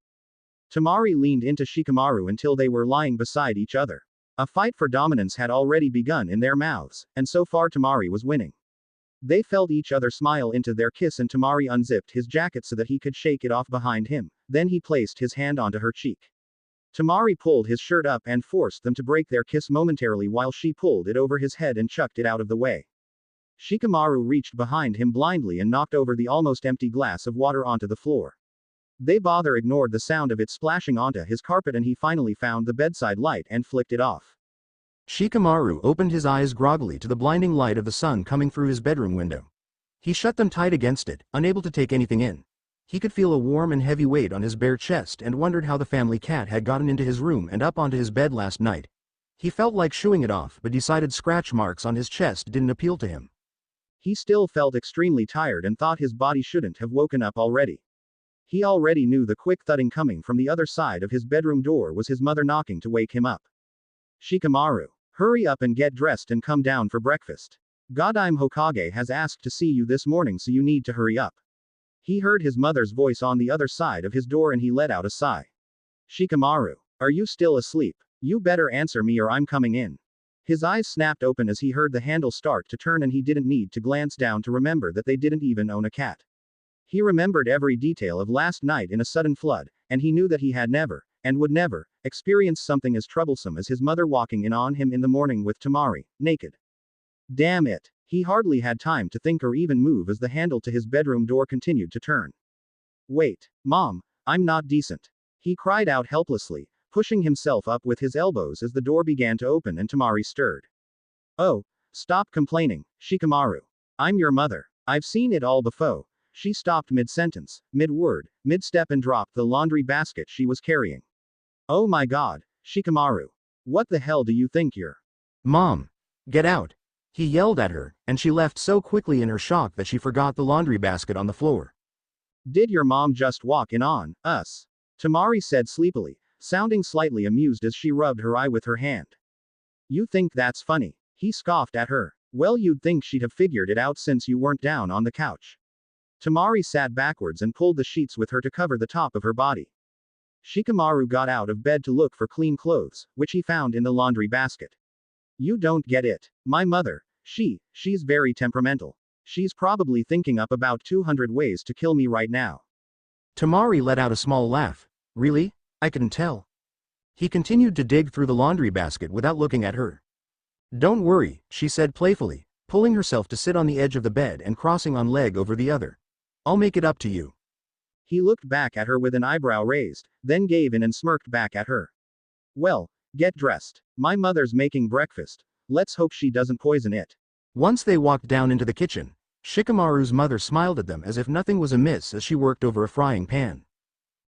Temari leaned into Shikamaru until they were lying beside each other. A fight for dominance had already begun in their mouths, and so far Temari was winning. They felt each other smile into their kiss and Temari unzipped his jacket so that he could shake it off behind him, then he placed his hand onto her cheek. Temari pulled his shirt up and forced them to break their kiss momentarily while she pulled it over his head and chucked it out of the way. Shikamaru reached behind him blindly and knocked over the almost empty glass of water onto the floor. They bother ignored the sound of it splashing onto his carpet and he finally found the bedside light and flicked it off. Shikamaru opened his eyes groggily to the blinding light of the sun coming through his bedroom window. He shut them tight against it, unable to take anything in. He could feel a warm and heavy weight on his bare chest and wondered how the family cat had gotten into his room and up onto his bed last night. He felt like shooing it off but decided scratch marks on his chest didn't appeal to him. He still felt extremely tired and thought his body shouldn't have woken up already. He already knew the quick thudding coming from the other side of his bedroom door was his mother knocking to wake him up. Shikamaru, hurry up and get dressed and come down for breakfast. Godime Hokage has asked to see you this morning so you need to hurry up. He heard his mother's voice on the other side of his door and he let out a sigh. Shikamaru, are you still asleep? You better answer me or I'm coming in. His eyes snapped open as he heard the handle start to turn and he didn't need to glance down to remember that they didn't even own a cat. He remembered every detail of last night in a sudden flood, and he knew that he had never, and would never, experience something as troublesome as his mother walking in on him in the morning with Temari, naked. Damn it. He hardly had time to think or even move as the handle to his bedroom door continued to turn. Wait, Mom, I'm not decent. He cried out helplessly, pushing himself up with his elbows as the door began to open and Temari stirred. Oh, stop complaining, Shikamaru. I'm your mother. I've seen it all before. She stopped mid-sentence, mid-word, mid-step and dropped the laundry basket she was carrying. Oh my god, Shikamaru. What the hell do you think you're? Mom! Get out! He yelled at her, and she left so quickly in her shock that she forgot the laundry basket on the floor. Did your mom just walk in on us? Temari said sleepily, sounding slightly amused as she rubbed her eye with her hand. You think that's funny? He scoffed at her. Well, you'd think she'd have figured it out since you weren't down on the couch. Temari sat backwards and pulled the sheets with her to cover the top of her body. Shikamaru got out of bed to look for clean clothes, which he found in the laundry basket. You don't get it. My mother, she's very temperamental. She's probably thinking up about 200 ways to kill me right now. Temari let out a small laugh. Really? I couldn't tell. He continued to dig through the laundry basket without looking at her. Don't worry, she said playfully, pulling herself to sit on the edge of the bed and crossing one leg over the other. I'll make it up to you. He looked back at her with an eyebrow raised, then gave in and smirked back at her. Well, get dressed. My mother's making breakfast. Let's hope she doesn't poison it. Once they walked down into the kitchen, Shikamaru's mother smiled at them as if nothing was amiss as she worked over a frying pan.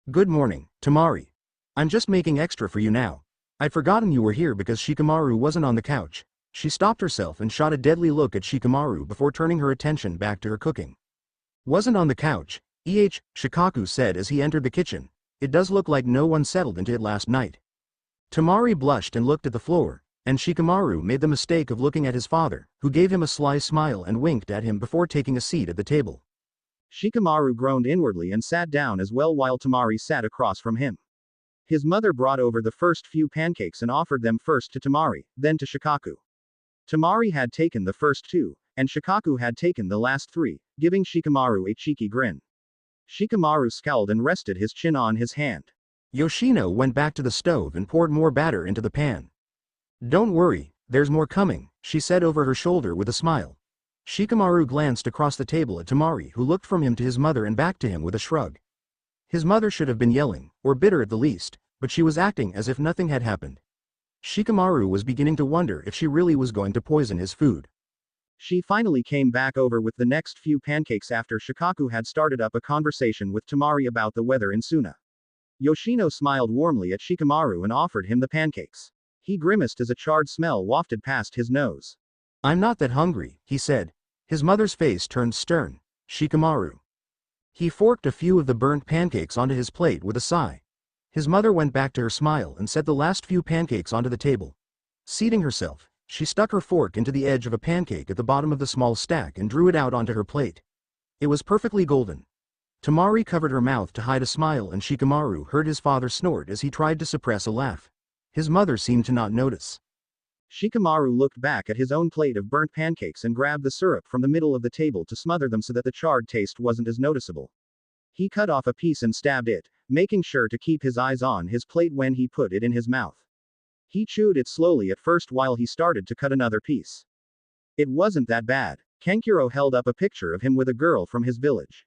Good morning, Temari. I'm just making extra for you now. I'd forgotten you were here because Shikamaru wasn't on the couch. She stopped herself and shot a deadly look at Shikamaru before turning her attention back to her cooking. Wasn't on the couch, Shikaku said as he entered the kitchen. It does look like no one settled into it last night. Temari blushed and looked at the floor, and Shikamaru made the mistake of looking at his father, who gave him a sly smile and winked at him before taking a seat at the table. Shikamaru groaned inwardly and sat down as well while Temari sat across from him. His mother brought over the first few pancakes and offered them first to Temari, then to Shikaku. Temari had taken the first two, and Shikaku had taken the last three, giving Shikamaru a cheeky grin. Shikamaru scowled and rested his chin on his hand. Yoshino went back to the stove and poured more batter into the pan. Don't worry, there's more coming, she said over her shoulder with a smile. Shikamaru glanced across the table at Temari, who looked from him to his mother and back to him with a shrug. His mother should have been yelling, or bitter at the least, but she was acting as if nothing had happened. Shikamaru was beginning to wonder if she really was going to poison his food. She finally came back over with the next few pancakes after Shikaku had started up a conversation with Temari about the weather in Suna. Yoshino smiled warmly at Shikamaru and offered him the pancakes. He grimaced as a charred smell wafted past his nose. I'm not that hungry, he said. His mother's face turned stern. Shikamaru. He forked a few of the burnt pancakes onto his plate with a sigh. His mother went back to her smile and set the last few pancakes onto the table. Seating herself, she stuck her fork into the edge of a pancake at the bottom of the small stack and drew it out onto her plate. It was perfectly golden. Temari covered her mouth to hide a smile and Shikamaru heard his father snort as he tried to suppress a laugh. His mother seemed to not notice. Shikamaru looked back at his own plate of burnt pancakes and grabbed the syrup from the middle of the table to smother them so that the charred taste wasn't as noticeable. He cut off a piece and stabbed it, making sure to keep his eyes on his plate when he put it in his mouth. He chewed it slowly at first while he started to cut another piece. It wasn't that bad. Kankuro held up a picture of him with a girl from his village.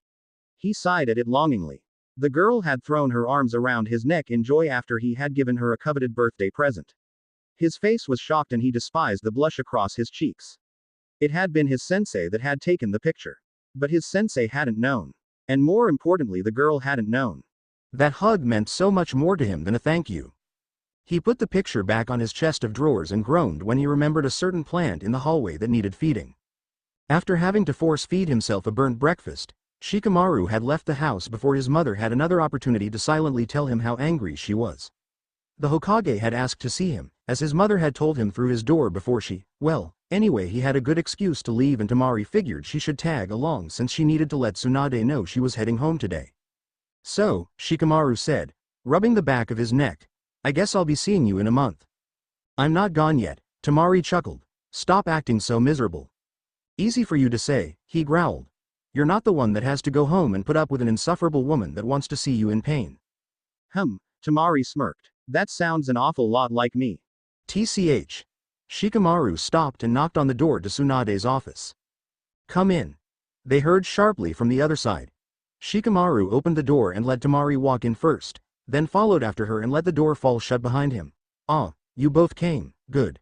He sighed at it longingly. The girl had thrown her arms around his neck in joy after he had given her a coveted birthday present. His face was shocked and he despised the blush across his cheeks. It had been his sensei that had taken the picture. But his sensei hadn't known. And more importantly, the girl hadn't known. That hug meant so much more to him than a thank you. He put the picture back on his chest of drawers and groaned when he remembered a certain plant in the hallway that needed feeding. After having to force feed himself a burnt breakfast, Shikamaru had left the house before his mother had another opportunity to silently tell him how angry she was. The Hokage had asked to see him, as his mother had told him through his door before anyway he had a good excuse to leave and Temari figured she should tag along since she needed to let Tsunade know she was heading home today. So, Shikamaru said, rubbing the back of his neck, I guess I'll be seeing you in a month. I'm not gone yet, Temari chuckled. Stop acting so miserable. Easy for you to say, he growled. You're not the one that has to go home and put up with an insufferable woman that wants to see you in pain. Temari smirked. That sounds an awful lot like me. TCH. Shikamaru stopped and knocked on the door to Tsunade's office. Come in. They heard sharply from the other side. Shikamaru opened the door and let Temari walk in first, then followed after her and let the door fall shut behind him. Ah, you both came, good.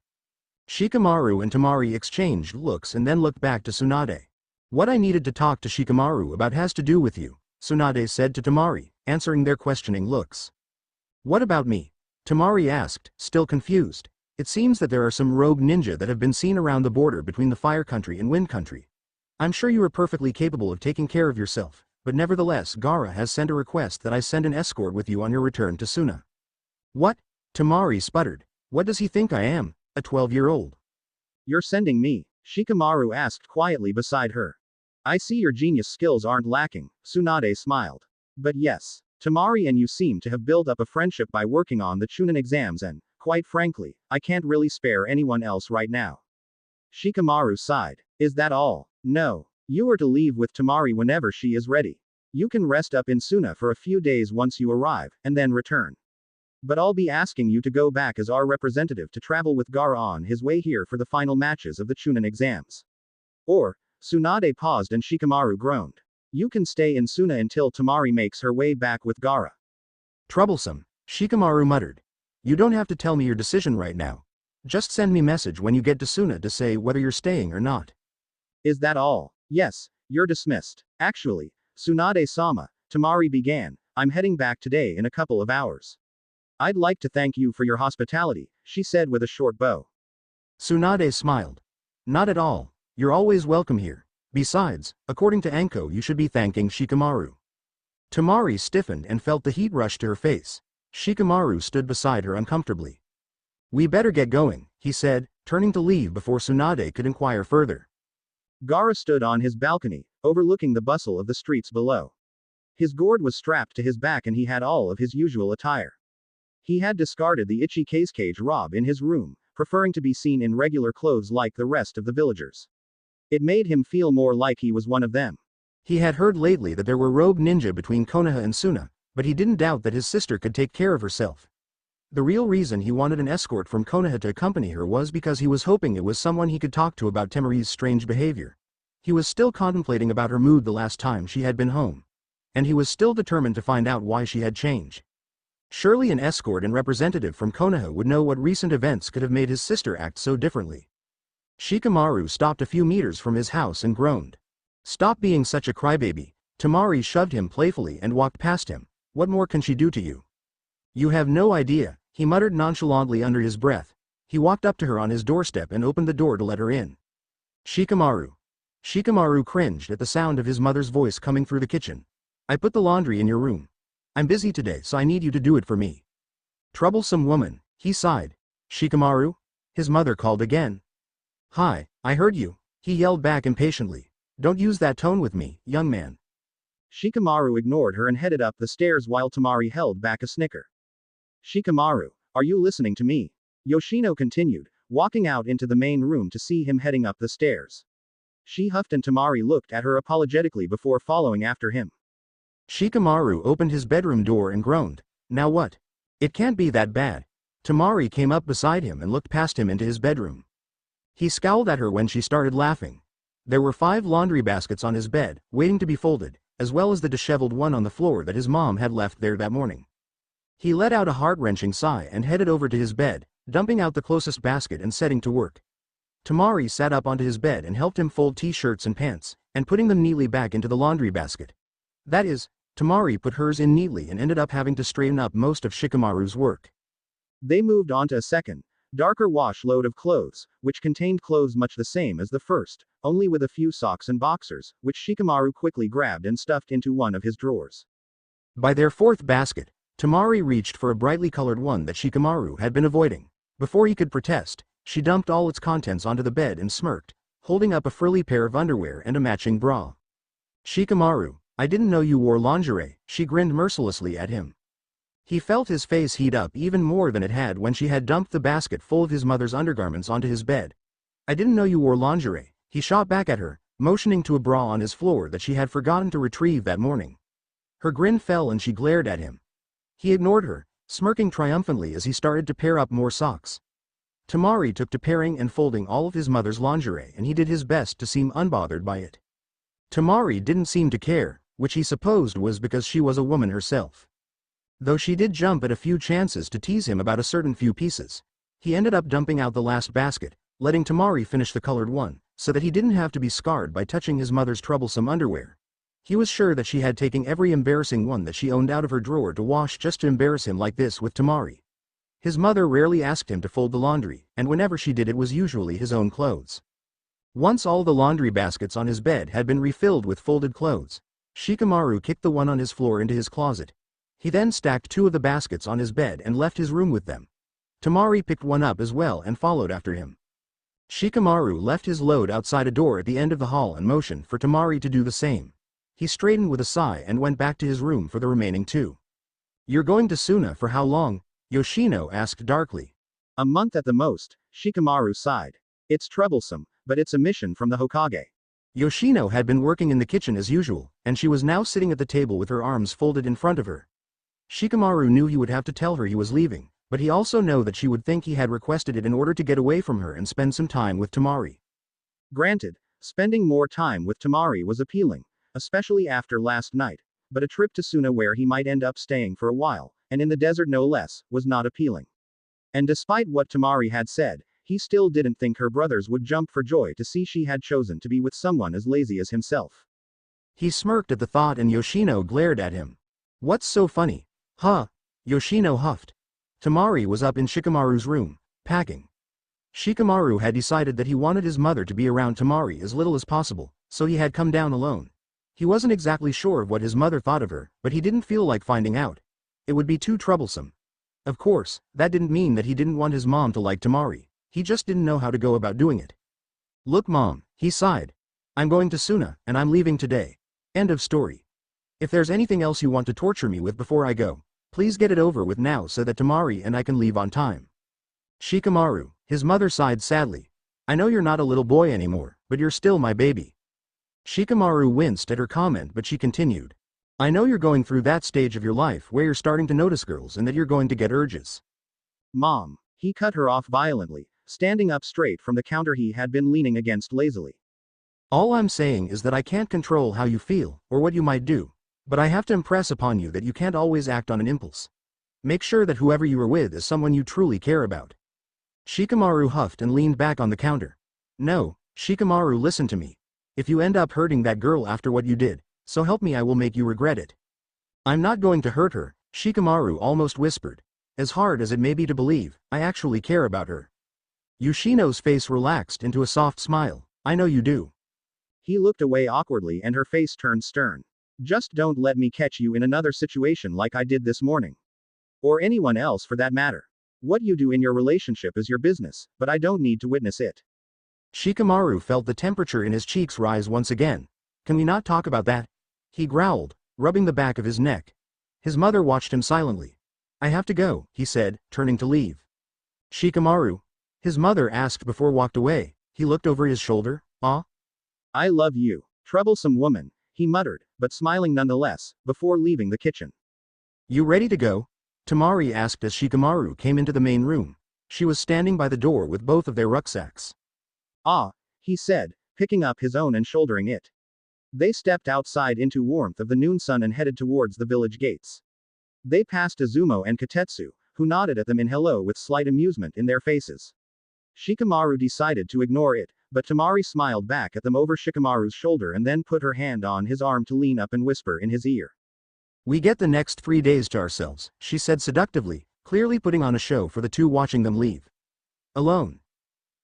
Shikamaru and Temari exchanged looks and then looked back to Tsunade. What I needed to talk to Shikamaru about has to do with you, Tsunade said to Temari, answering their questioning looks. What about me? Temari asked, still confused. It seems that there are some rogue ninja that have been seen around the border between the Fire Country and Wind Country. I'm sure you are perfectly capable of taking care of yourself, but nevertheless Gaara has sent a request that I send an escort with you on your return to Suna. What? Temari sputtered. What does he think I am, a 12-year-old? You're sending me? Shikamaru asked quietly beside her. I see your genius skills aren't lacking, Tsunade smiled. But yes, Temari and you seem to have built up a friendship by working on the Chunin exams and, quite frankly, I can't really spare anyone else right now. Shikamaru sighed. Is that all? No. You are to leave with Temari whenever she is ready. You can rest up in Suna for a few days once you arrive, and then return. But I'll be asking you to go back as our representative to travel with Gaara on his way here for the final matches of the Chunin exams. Or, Tsunade paused and Shikamaru groaned. You can stay in Suna until Temari makes her way back with Gaara. Troublesome, Shikamaru muttered. You don't have to tell me your decision right now. Just send me message when you get to Suna to say whether you're staying or not. Is that all? Yes, you're dismissed. Actually, Tsunade-sama, Temari began, I'm heading back today in a couple of hours. I'd like to thank you for your hospitality, she said with a short bow. Tsunade smiled. Not at all, you're always welcome here. Besides, according to Anko you should be thanking Shikamaru. Temari stiffened and felt the heat rush to her face. Shikamaru stood beside her uncomfortably. We better get going, he said, turning to leave before Tsunade could inquire further. Gaara stood on his balcony, overlooking the bustle of the streets below. His gourd was strapped to his back and he had all of his usual attire. He had discarded the itchy cage robe in his room, preferring to be seen in regular clothes like the rest of the villagers. It made him feel more like he was one of them. He had heard lately that there were rogue ninja between Konoha and Suna, but he didn't doubt that his sister could take care of herself. The real reason he wanted an escort from Konoha to accompany her was because he was hoping it was someone he could talk to about Temari's strange behavior. He was still contemplating about her mood the last time she had been home. And he was still determined to find out why she had changed. Surely an escort and representative from Konoha would know what recent events could have made his sister act so differently. Shikamaru stopped a few meters from his house and groaned. Stop being such a crybaby. Temari shoved him playfully and walked past him. What more can she do to you? You have no idea, he muttered nonchalantly under his breath. He walked up to her on his doorstep and opened the door to let her in. Shikamaru. Shikamaru cringed at the sound of his mother's voice coming through the kitchen. I put the laundry in your room. I'm busy today so I need you to do it for me. Troublesome woman, he sighed. Shikamaru? His mother called again. Hi, I heard you, he yelled back impatiently. Don't use that tone with me, young man. Shikamaru ignored her and headed up the stairs while Temari held back a snicker. Shikamaru, are you listening to me? Yoshino continued, walking out into the main room to see him heading up the stairs. She huffed and Temari looked at her apologetically before following after him. Shikamaru opened his bedroom door and groaned. Now what? It can't be that bad. Temari came up beside him and looked past him into his bedroom. He scowled at her when she started laughing. There were 5 laundry baskets on his bed, waiting to be folded, as well as the disheveled one on the floor that his mom had left there that morning. He let out a heart-wrenching sigh and headed over to his bed, dumping out the closest basket and setting to work. Temari sat up onto his bed and helped him fold t-shirts and pants, and putting them neatly back into the laundry basket. That is, Temari put hers in neatly and ended up having to straighten up most of Shikamaru's work. They moved on to a second, darker wash load of clothes, which contained clothes much the same as the first, only with a few socks and boxers, which Shikamaru quickly grabbed and stuffed into one of his drawers. By their 4th basket, Temari reached for a brightly colored one that Shikamaru had been avoiding. Before he could protest, she dumped all its contents onto the bed and smirked, holding up a frilly pair of underwear and a matching bra. Shikamaru, I didn't know you wore lingerie, she grinned mercilessly at him. He felt his face heat up even more than it had when she had dumped the basket full of his mother's undergarments onto his bed. I didn't know you wore lingerie, he shot back at her, motioning to a bra on his floor that she had forgotten to retrieve that morning. Her grin fell and she glared at him. He ignored her, smirking triumphantly as he started to pair up more socks. Temari took to pairing and folding all of his mother's lingerie and he did his best to seem unbothered by it. Temari didn't seem to care, which he supposed was because she was a woman herself. Though she did jump at a few chances to tease him about a certain few pieces. He ended up dumping out the last basket, letting Temari finish the colored one, so that he didn't have to be scarred by touching his mother's troublesome underwear. He was sure that she had taken every embarrassing one that she owned out of her drawer to wash just to embarrass him like this with Temari. His mother rarely asked him to fold the laundry, and whenever she did it was usually his own clothes. Once all the laundry baskets on his bed had been refilled with folded clothes, Shikamaru kicked the one on his floor into his closet. He then stacked 2 of the baskets on his bed and left his room with them. Temari picked one up as well and followed after him. Shikamaru left his load outside a door at the end of the hall and motioned for Temari to do the same. He straightened with a sigh and went back to his room for the remaining 2. You're going to Suna for how long? Yoshino asked darkly. A month at the most, Shikamaru sighed. It's troublesome, but it's a mission from the Hokage. Yoshino had been working in the kitchen as usual, and she was now sitting at the table with her arms folded in front of her. Shikamaru knew he would have to tell her he was leaving, but he also knew that she would think he had requested it in order to get away from her and spend some time with Temari. Granted, spending more time with Temari was appealing, especially after last night, but a trip to Suna where he might end up staying for a while, and in the desert no less, was not appealing. And despite what Temari had said, he still didn't think her brothers would jump for joy to see she had chosen to be with someone as lazy as himself. He smirked at the thought and Yoshino glared at him. What's so funny? Huh? Yoshino huffed. Temari was up in Shikamaru's room, packing. Shikamaru had decided that he wanted his mother to be around Temari as little as possible, so he had come down alone. He wasn't exactly sure of what his mother thought of her, but he didn't feel like finding out. It would be too troublesome. Of course, that didn't mean that he didn't want his mom to like Temari, he just didn't know how to go about doing it. Look mom, he sighed. I'm going to Suna, and I'm leaving today. End of story. If there's anything else you want to torture me with before I go, please get it over with now so that Temari and I can leave on time. Shikamaru, his mother sighed sadly. I know you're not a little boy anymore, but you're still my baby. Shikamaru winced at her comment but she continued. I know you're going through that stage of your life where you're starting to notice girls and that you're going to get urges. Mom, he cut her off violently, standing up straight from the counter he had been leaning against lazily. All I'm saying is that I can't control how you feel, or what you might do. But I have to impress upon you that you can't always act on an impulse. Make sure that whoever you are with is someone you truly care about. Shikamaru huffed and leaned back on the counter. No, Shikamaru, listen to me. If you end up hurting that girl after what you did, so help me I will make you regret it. I'm not going to hurt her, Shikamaru almost whispered. As hard as it may be to believe, I actually care about her. Yoshino's face relaxed into a soft smile. I know you do. He looked away awkwardly and her face turned stern. Just don't let me catch you in another situation like I did this morning. Or anyone else for that matter. What you do in your relationship is your business, but I don't need to witness it. Shikamaru felt the temperature in his cheeks rise once again. Can we not talk about that? He growled, rubbing the back of his neck. His mother watched him silently. I have to go, he said, turning to leave. Shikamaru. His mother asked before walked away. He looked over his shoulder. Ah? I love you. Troublesome woman, he muttered, but smiling nonetheless, before leaving the kitchen. You ready to go? Temari asked as Shikamaru came into the main room. She was standing by the door with both of their rucksacks. Ah, he said, picking up his own and shouldering it. They stepped outside into warmth of the noon sun and headed towards the village gates. They passed Izumo and Katetsu, who nodded at them in hello with slight amusement in their faces. Shikamaru decided to ignore it, but Temari smiled back at them over Shikamaru's shoulder and then put her hand on his arm to lean up and whisper in his ear. We get the next 3 days to ourselves, she said seductively, clearly putting on a show for the two watching them leave. Alone.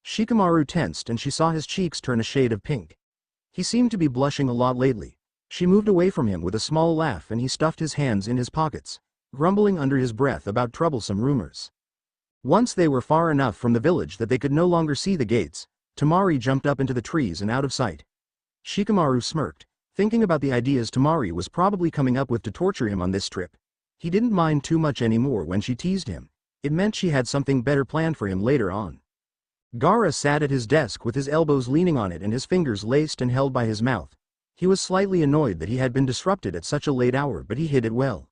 Shikamaru tensed and she saw his cheeks turn a shade of pink. He seemed to be blushing a lot lately. She moved away from him with a small laugh and he stuffed his hands in his pockets, grumbling under his breath about troublesome rumors. Once they were far enough from the village that they could no longer see the gates, Temari jumped up into the trees and out of sight. Shikamaru smirked, thinking about the ideas Temari was probably coming up with to torture him on this trip. He didn't mind too much anymore when she teased him. It meant she had something better planned for him later on. Gaara sat at his desk with his elbows leaning on it and his fingers laced and held by his mouth. He was slightly annoyed that he had been disrupted at such a late hour, but he hid it well.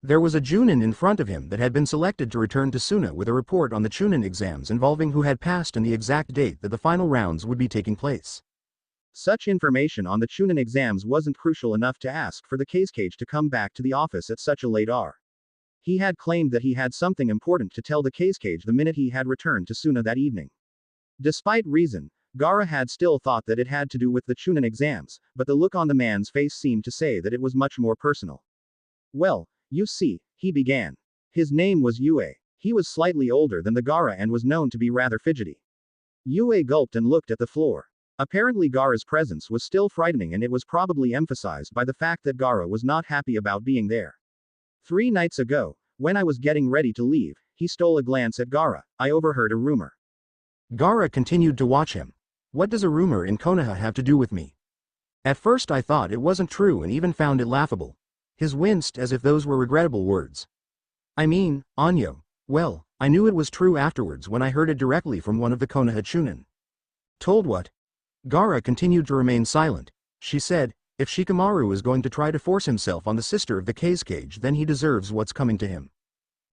There was a Junin in front of him that had been selected to return to Suna with a report on the Chunin exams involving who had passed and the exact date that the final rounds would be taking place. Such information on the Chunin exams wasn't crucial enough to ask for the case to come back to the office at such a late hour. He had claimed that he had something important to tell the case the minute he had returned to Suna that evening. Despite reason, Gaara had still thought that it had to do with the Chunin exams, but the look on the man's face seemed to say that it was much more personal. Well, you see, he began. His name was Yue. He was slightly older than the Gaara and was known to be rather fidgety. Yue gulped and looked at the floor. Apparently Gaara's presence was still frightening and it was probably emphasized by the fact that Gaara was not happy about being there. 3 nights ago, when I was getting ready to leave, he stole a glance at Gaara. I overheard a rumor. Gaara continued to watch him. What does a rumor in Konoha have to do with me? At first I thought it wasn't true and even found it laughable. His winced as if those were regrettable words. I mean, Anyo. Well, I knew it was true afterwards when I heard it directly from one of the Konoha Chunin. Told what? Gaara continued to remain silent. She said, if Shikamaru is going to try to force himself on the sister of the case then he deserves what's coming to him.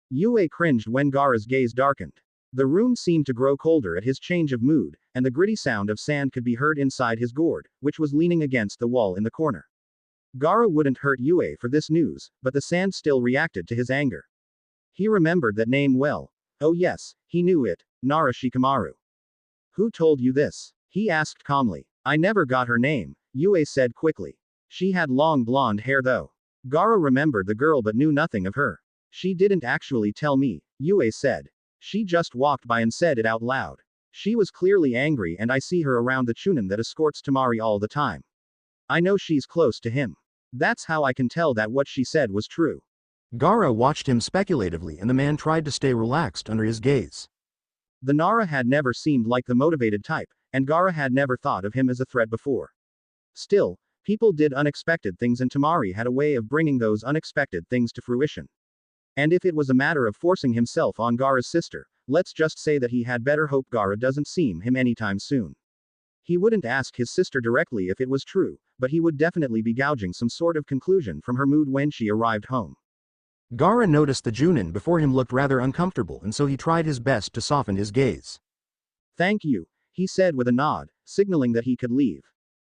Yue cringed when Gaara's gaze darkened. The room seemed to grow colder at his change of mood, and the gritty sound of sand could be heard inside his gourd, which was leaning against the wall in the corner. Gaara wouldn't hurt Yue for this news, but the sand still reacted to his anger. He remembered that name well. Oh yes, he knew it, Nara Shikamaru. Who told you this? He asked calmly. I never got her name, Yue said quickly. She had long blonde hair though. Gaara remembered the girl but knew nothing of her. She didn't actually tell me, Yue said. She just walked by and said it out loud. She was clearly angry and I see her around the Chunin that escorts Temari all the time. I know she's close to him. That's how I can tell that what she said was true. Gaara watched him speculatively and the man tried to stay relaxed under his gaze. The Nara had never seemed like the motivated type, and Gaara had never thought of him as a threat before. Still, people did unexpected things and Temari had a way of bringing those unexpected things to fruition. And if it was a matter of forcing himself on Gaara's sister, let's just say that he had better hope Gaara doesn't see him anytime soon. He wouldn't ask his sister directly if it was true, but he would definitely be gauging some sort of conclusion from her mood when she arrived home. Gaara noticed the Junin before him looked rather uncomfortable and so he tried his best to soften his gaze. Thank you, he said with a nod, signaling that he could leave.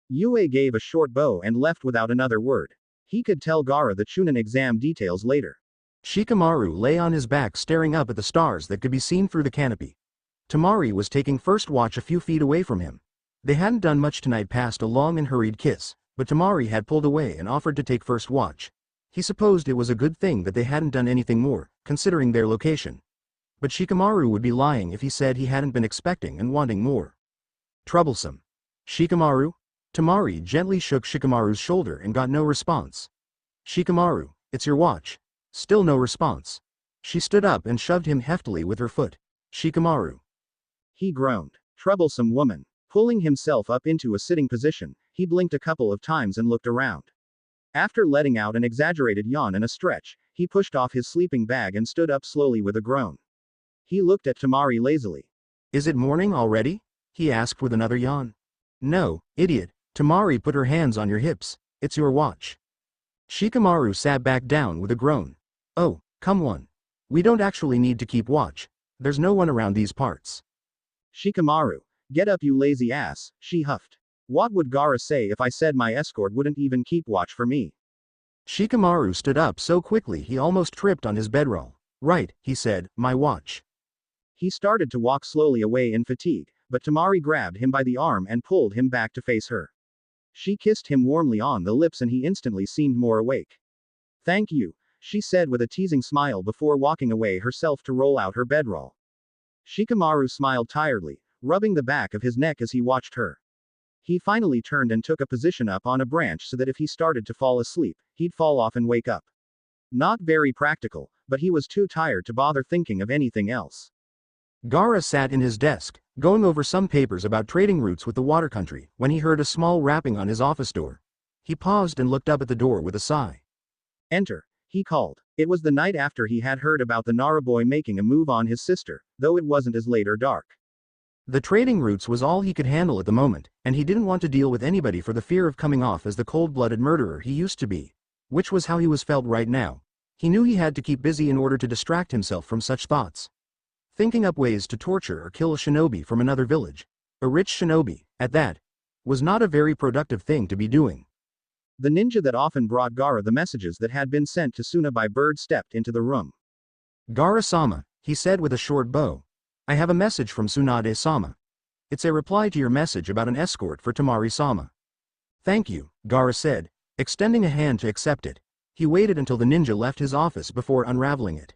Yue gave a short bow and left without another word. He could tell Gaara the Chunin exam details later. Shikamaru lay on his back staring up at the stars that could be seen through the canopy. Temari was taking first watch a few feet away from him. They hadn't done much tonight past a long and hurried kiss, but Temari had pulled away and offered to take first watch. He supposed it was a good thing that they hadn't done anything more, considering their location. But Shikamaru would be lying if he said he hadn't been expecting and wanting more. Troublesome. Shikamaru? Temari gently shook Shikamaru's shoulder and got no response. Shikamaru, it's your watch. Still no response. She stood up and shoved him heftily with her foot. Shikamaru. He groaned. Troublesome woman. Pulling himself up into a sitting position, he blinked a couple of times and looked around. After letting out an exaggerated yawn and a stretch, he pushed off his sleeping bag and stood up slowly with a groan. He looked at Temari lazily. Is it morning already? He asked with another yawn. No, idiot. Temari put her hands on your hips. It's your watch. Shikamaru sat back down with a groan. Oh, come on. We don't actually need to keep watch. There's no one around these parts. Shikamaru. Get up, you lazy ass, she huffed. What would Gaara say if I said my escort wouldn't even keep watch for me? Shikamaru stood up so quickly he almost tripped on his bedroll. Right, he said, my watch. He started to walk slowly away in fatigue, but Temari grabbed him by the arm and pulled him back to face her. She kissed him warmly on the lips and he instantly seemed more awake. Thank you, she said with a teasing smile before walking away herself to roll out her bedroll. Shikamaru smiled tiredly, rubbing the back of his neck as he watched her. He finally turned and took a position up on a branch so that if he started to fall asleep, he'd fall off and wake up. Not very practical, but he was too tired to bother thinking of anything else. Gaara sat in his desk, going over some papers about trading routes with the water country, when he heard a small rapping on his office door. He paused and looked up at the door with a sigh. Enter, he called. It was the night after he had heard about the Nara boy making a move on his sister, though it wasn't as late or dark. The trading routes was all he could handle at the moment, and he didn't want to deal with anybody for the fear of coming off as the cold-blooded murderer he used to be. Which was how he was felt right now. He knew he had to keep busy in order to distract himself from such thoughts. Thinking up ways to torture or kill a shinobi from another village, a rich shinobi, at that, was not a very productive thing to be doing. The ninja that often brought Gaara the messages that had been sent to Suna by bird stepped into the room. Gaara-sama, he said with a short bow. I have a message from Tsunade-sama. It's a reply to your message about an escort for Temari-sama. Thank you, Gaara said, extending a hand to accept it. He waited until the ninja left his office before unraveling it.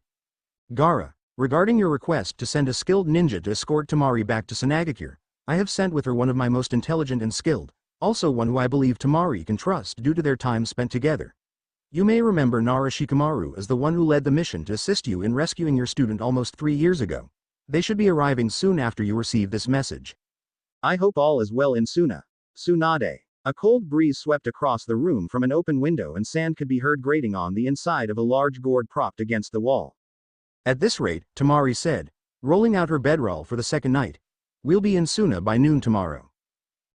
Gaara, regarding your request to send a skilled ninja to escort Temari back to Sunagakure, I have sent with her one of my most intelligent and skilled, also one who I believe Temari can trust due to their time spent together. You may remember Nara Shikamaru as the one who led the mission to assist you in rescuing your student almost 3 years ago. They should be arriving soon after you receive this message. I hope all is well in Suna. Tsunade. A cold breeze swept across the room from an open window and sand could be heard grating on the inside of a large gourd propped against the wall. At this rate, Temari said, rolling out her bedroll for the second night. We'll be in Suna by noon tomorrow.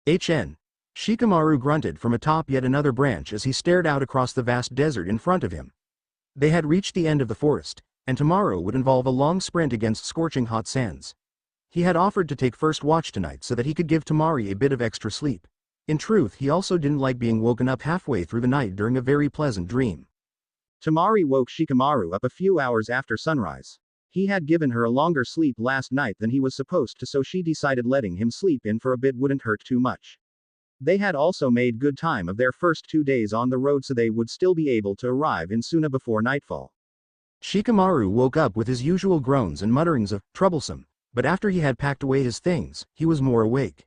HN. Shikamaru grunted from atop yet another branch as he stared out across the vast desert in front of him. They had reached the end of the forest, and tomorrow would involve a long sprint against scorching hot sands. He had offered to take first watch tonight so that he could give Temari a bit of extra sleep. In truth, he also didn't like being woken up halfway through the night during a very pleasant dream. Temari woke Shikamaru up a few hours after sunrise. He had given her a longer sleep last night than he was supposed to, so she decided letting him sleep in for a bit wouldn't hurt too much. They had also made good time of their first 2 days on the road, so they would still be able to arrive in Suna before nightfall. Shikamaru woke up with his usual groans and mutterings of troublesome, but after he had packed away his things, he was more awake.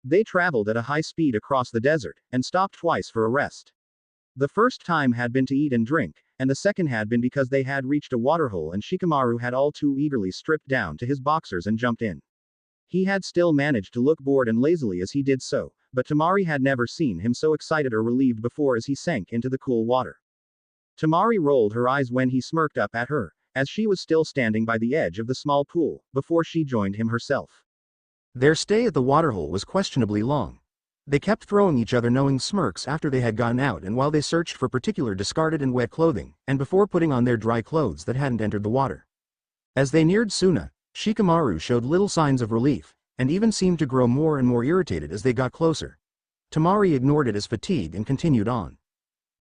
They traveled at a high speed across the desert, and stopped twice for a rest. The first time had been to eat and drink, and the second had been because they had reached a waterhole and Shikamaru had all too eagerly stripped down to his boxers and jumped in. He had still managed to look bored and lazily as he did so, but Temari had never seen him so excited or relieved before as he sank into the cool water. Temari rolled her eyes when he smirked up at her, as she was still standing by the edge of the small pool, before she joined him herself. Their stay at the waterhole was questionably long. They kept throwing each other knowing smirks after they had gotten out and while they searched for particular discarded and wet clothing, and before putting on their dry clothes that hadn't entered the water. As they neared Suna, Shikamaru showed little signs of relief, and even seemed to grow more and more irritated as they got closer. Temari ignored it as fatigue and continued on.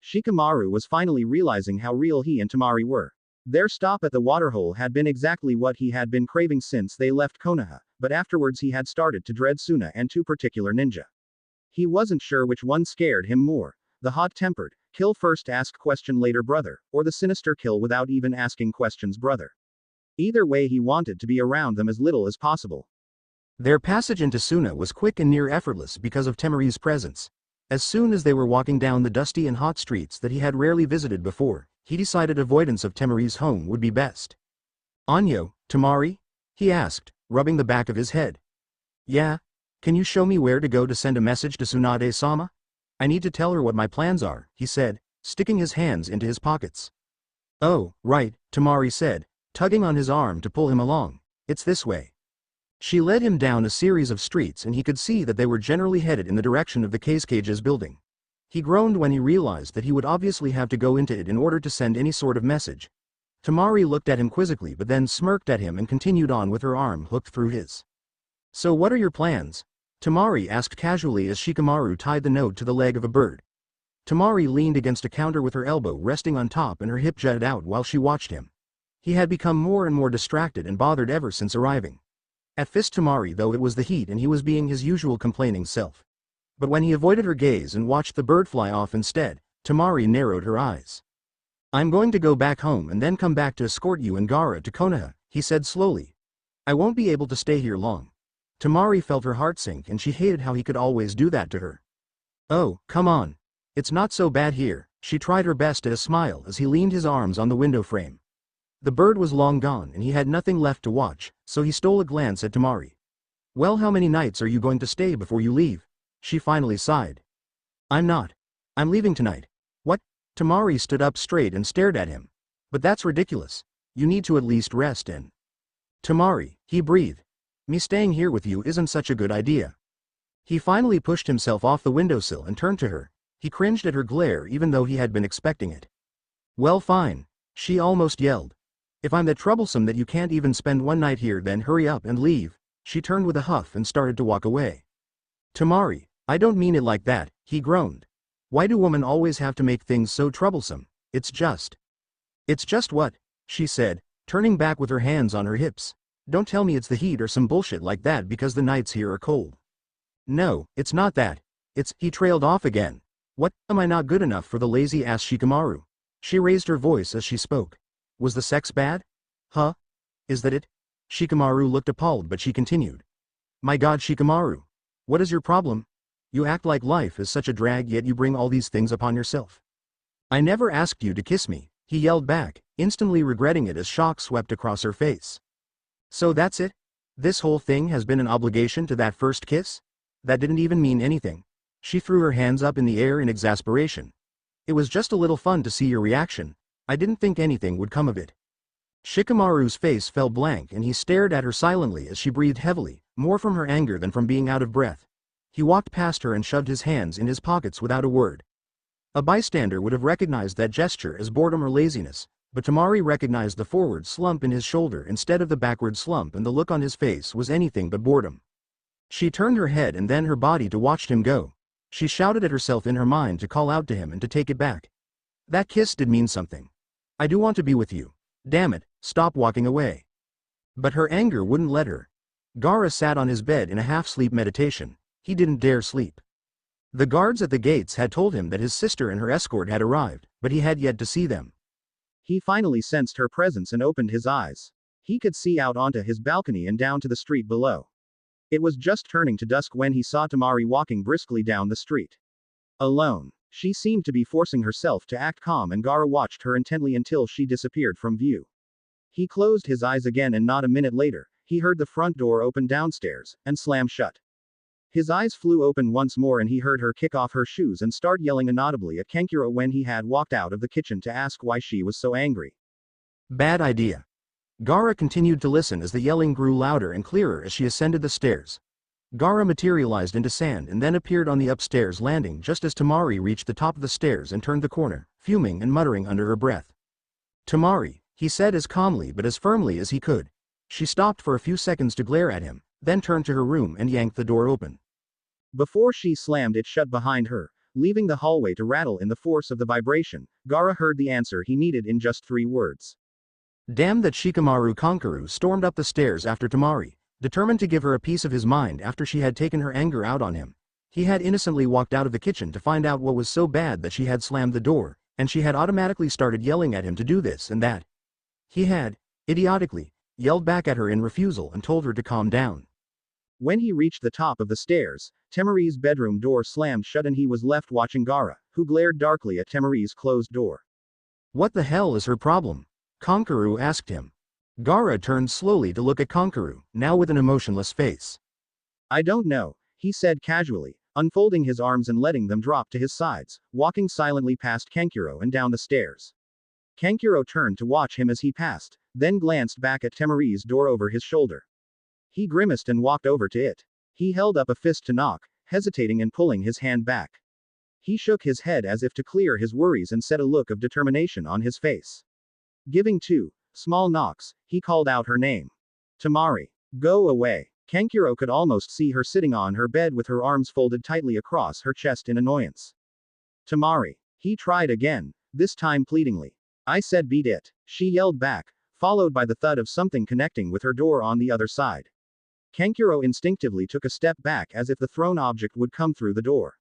Shikamaru was finally realizing how real he and Temari were. Their stop at the waterhole had been exactly what he had been craving since they left Konoha, but afterwards he had started to dread Suna and 2 particular ninja. He wasn't sure which one scared him more, the hot-tempered, kill first ask question later brother, or the sinister kill without even asking questions brother. Either way he wanted to be around them as little as possible. Their passage into Suna was quick and near effortless because of Temari's presence. As soon as they were walking down the dusty and hot streets that he had rarely visited before, he decided avoidance of Temari's home would be best. Anyo, Temari? He asked, rubbing the back of his head. Yeah? Can you show me where to go to send a message to Tsunade-sama? I need to tell her what my plans are, he said, sticking his hands into his pockets. Oh, right, Temari said, tugging on his arm to pull him along. It's this way. She led him down a series of streets and he could see that they were generally headed in the direction of the Cage's building. He groaned when he realized that he would obviously have to go into it in order to send any sort of message. Temari looked at him quizzically but then smirked at him and continued on with her arm hooked through his. So what are your plans? Temari asked casually as Shikamaru tied the note to the leg of a bird. Temari leaned against a counter with her elbow resting on top and her hip jutted out while she watched him. He had become more and more distracted and bothered ever since arriving. At Fist Temari though it was the heat and he was being his usual complaining self. But when he avoided her gaze and watched the bird fly off instead, Temari narrowed her eyes. I'm going to go back home and then come back to escort you and Gaara to Konoha, he said slowly. I won't be able to stay here long. Temari felt her heart sink and she hated how he could always do that to her. Oh, come on. It's not so bad here, she tried her best at a smile as he leaned his arms on the window frame. The bird was long gone and he had nothing left to watch, so he stole a glance at Temari. Well, how many nights are you going to stay before you leave? She finally sighed. I'm not. I'm leaving tonight. What? Temari stood up straight and stared at him. But that's ridiculous. You need to at least rest and. Temari, he breathed. Me staying here with you isn't such a good idea. He finally pushed himself off the windowsill and turned to her. He cringed at her glare even though he had been expecting it. Well, fine. She almost yelled. If I'm that troublesome that you can't even spend one night here, then hurry up and leave. She turned with a huff and started to walk away. Temari, I don't mean it like that, he groaned. Why do women always have to make things so troublesome? It's just what? She said, turning back with her hands on her hips. Don't tell me it's the heat or some bullshit like that because the nights here are cold. No, it's not that. He trailed off again. What, am I not good enough for the lazy ass Shikamaru? She raised her voice as she spoke. Was the sex bad? Huh? Is that it? Shikamaru looked appalled but she continued. My god Shikamaru. What is your problem? You act like life is such a drag yet you bring all these things upon yourself. I never asked you to kiss me, he yelled back, instantly regretting it as shock swept across her face. So that's it? This whole thing has been an obligation to that first kiss? That didn't even mean anything. She threw her hands up in the air in exasperation. It was just a little fun to see your reaction. I didn't think anything would come of it. Shikamaru's face fell blank and he stared at her silently as she breathed heavily, more from her anger than from being out of breath. He walked past her and shoved his hands in his pockets without a word. A bystander would have recognized that gesture as boredom or laziness, but Temari recognized the forward slump in his shoulder instead of the backward slump and the look on his face was anything but boredom. She turned her head and then her body to watch him go. She shouted at herself in her mind to call out to him and to take it back. That kiss did mean something. I do want to be with you. Damn it, stop walking away. But her anger wouldn't let her. Gaara sat on his bed in a half-sleep meditation. He didn't dare sleep. The guards at the gates had told him that his sister and her escort had arrived, but he had yet to see them. He finally sensed her presence and opened his eyes. He could see out onto his balcony and down to the street below. It was just turning to dusk when he saw Temari walking briskly down the street. Alone. She seemed to be forcing herself to act calm and Gaara watched her intently until she disappeared from view. He closed his eyes again and not a minute later, he heard the front door open downstairs, and slam shut. His eyes flew open once more and he heard her kick off her shoes and start yelling inaudibly at Kankuro when he had walked out of the kitchen to ask why she was so angry. Bad idea. Gaara continued to listen as the yelling grew louder and clearer as she ascended the stairs. Gaara materialized into sand and then appeared on the upstairs landing just as Temari reached the top of the stairs and turned the corner, fuming and muttering under her breath. Temari, he said as calmly but as firmly as he could. She stopped for a few seconds to glare at him, then turned to her room and yanked the door open. Before she slammed it shut behind her, leaving the hallway to rattle in the force of the vibration, Gaara heard the answer he needed in just 3 words. Damn that Shikamaru Kankuro stormed up the stairs after Temari, determined to give her a piece of his mind after she had taken her anger out on him. He had innocently walked out of the kitchen to find out what was so bad that she had slammed the door, and she had automatically started yelling at him to do this and that. He had, idiotically, yelled back at her in refusal and told her to calm down. When he reached the top of the stairs, Temari's bedroom door slammed shut and he was left watching Gaara, who glared darkly at Temari's closed door. What the hell is her problem? Kankuro asked him. Gaara turned slowly to look at Kankuro, now with an emotionless face. I don't know, he said casually, unfolding his arms and letting them drop to his sides, walking silently past Kankuro and down the stairs. Kankuro turned to watch him as he passed, then glanced back at Temari's door over his shoulder. He grimaced and walked over to it. He held up a fist to knock, hesitating and pulling his hand back. He shook his head as if to clear his worries and set a look of determination on his face. Giving 2 small knocks, he called out her name. Temari. Go away. Kankuro could almost see her sitting on her bed with her arms folded tightly across her chest in annoyance. Temari. He tried again, this time pleadingly. I said beat it, she yelled back, followed by the thud of something connecting with her door on the other side. Kankuro instinctively took a step back as if the thrown object would come through the door.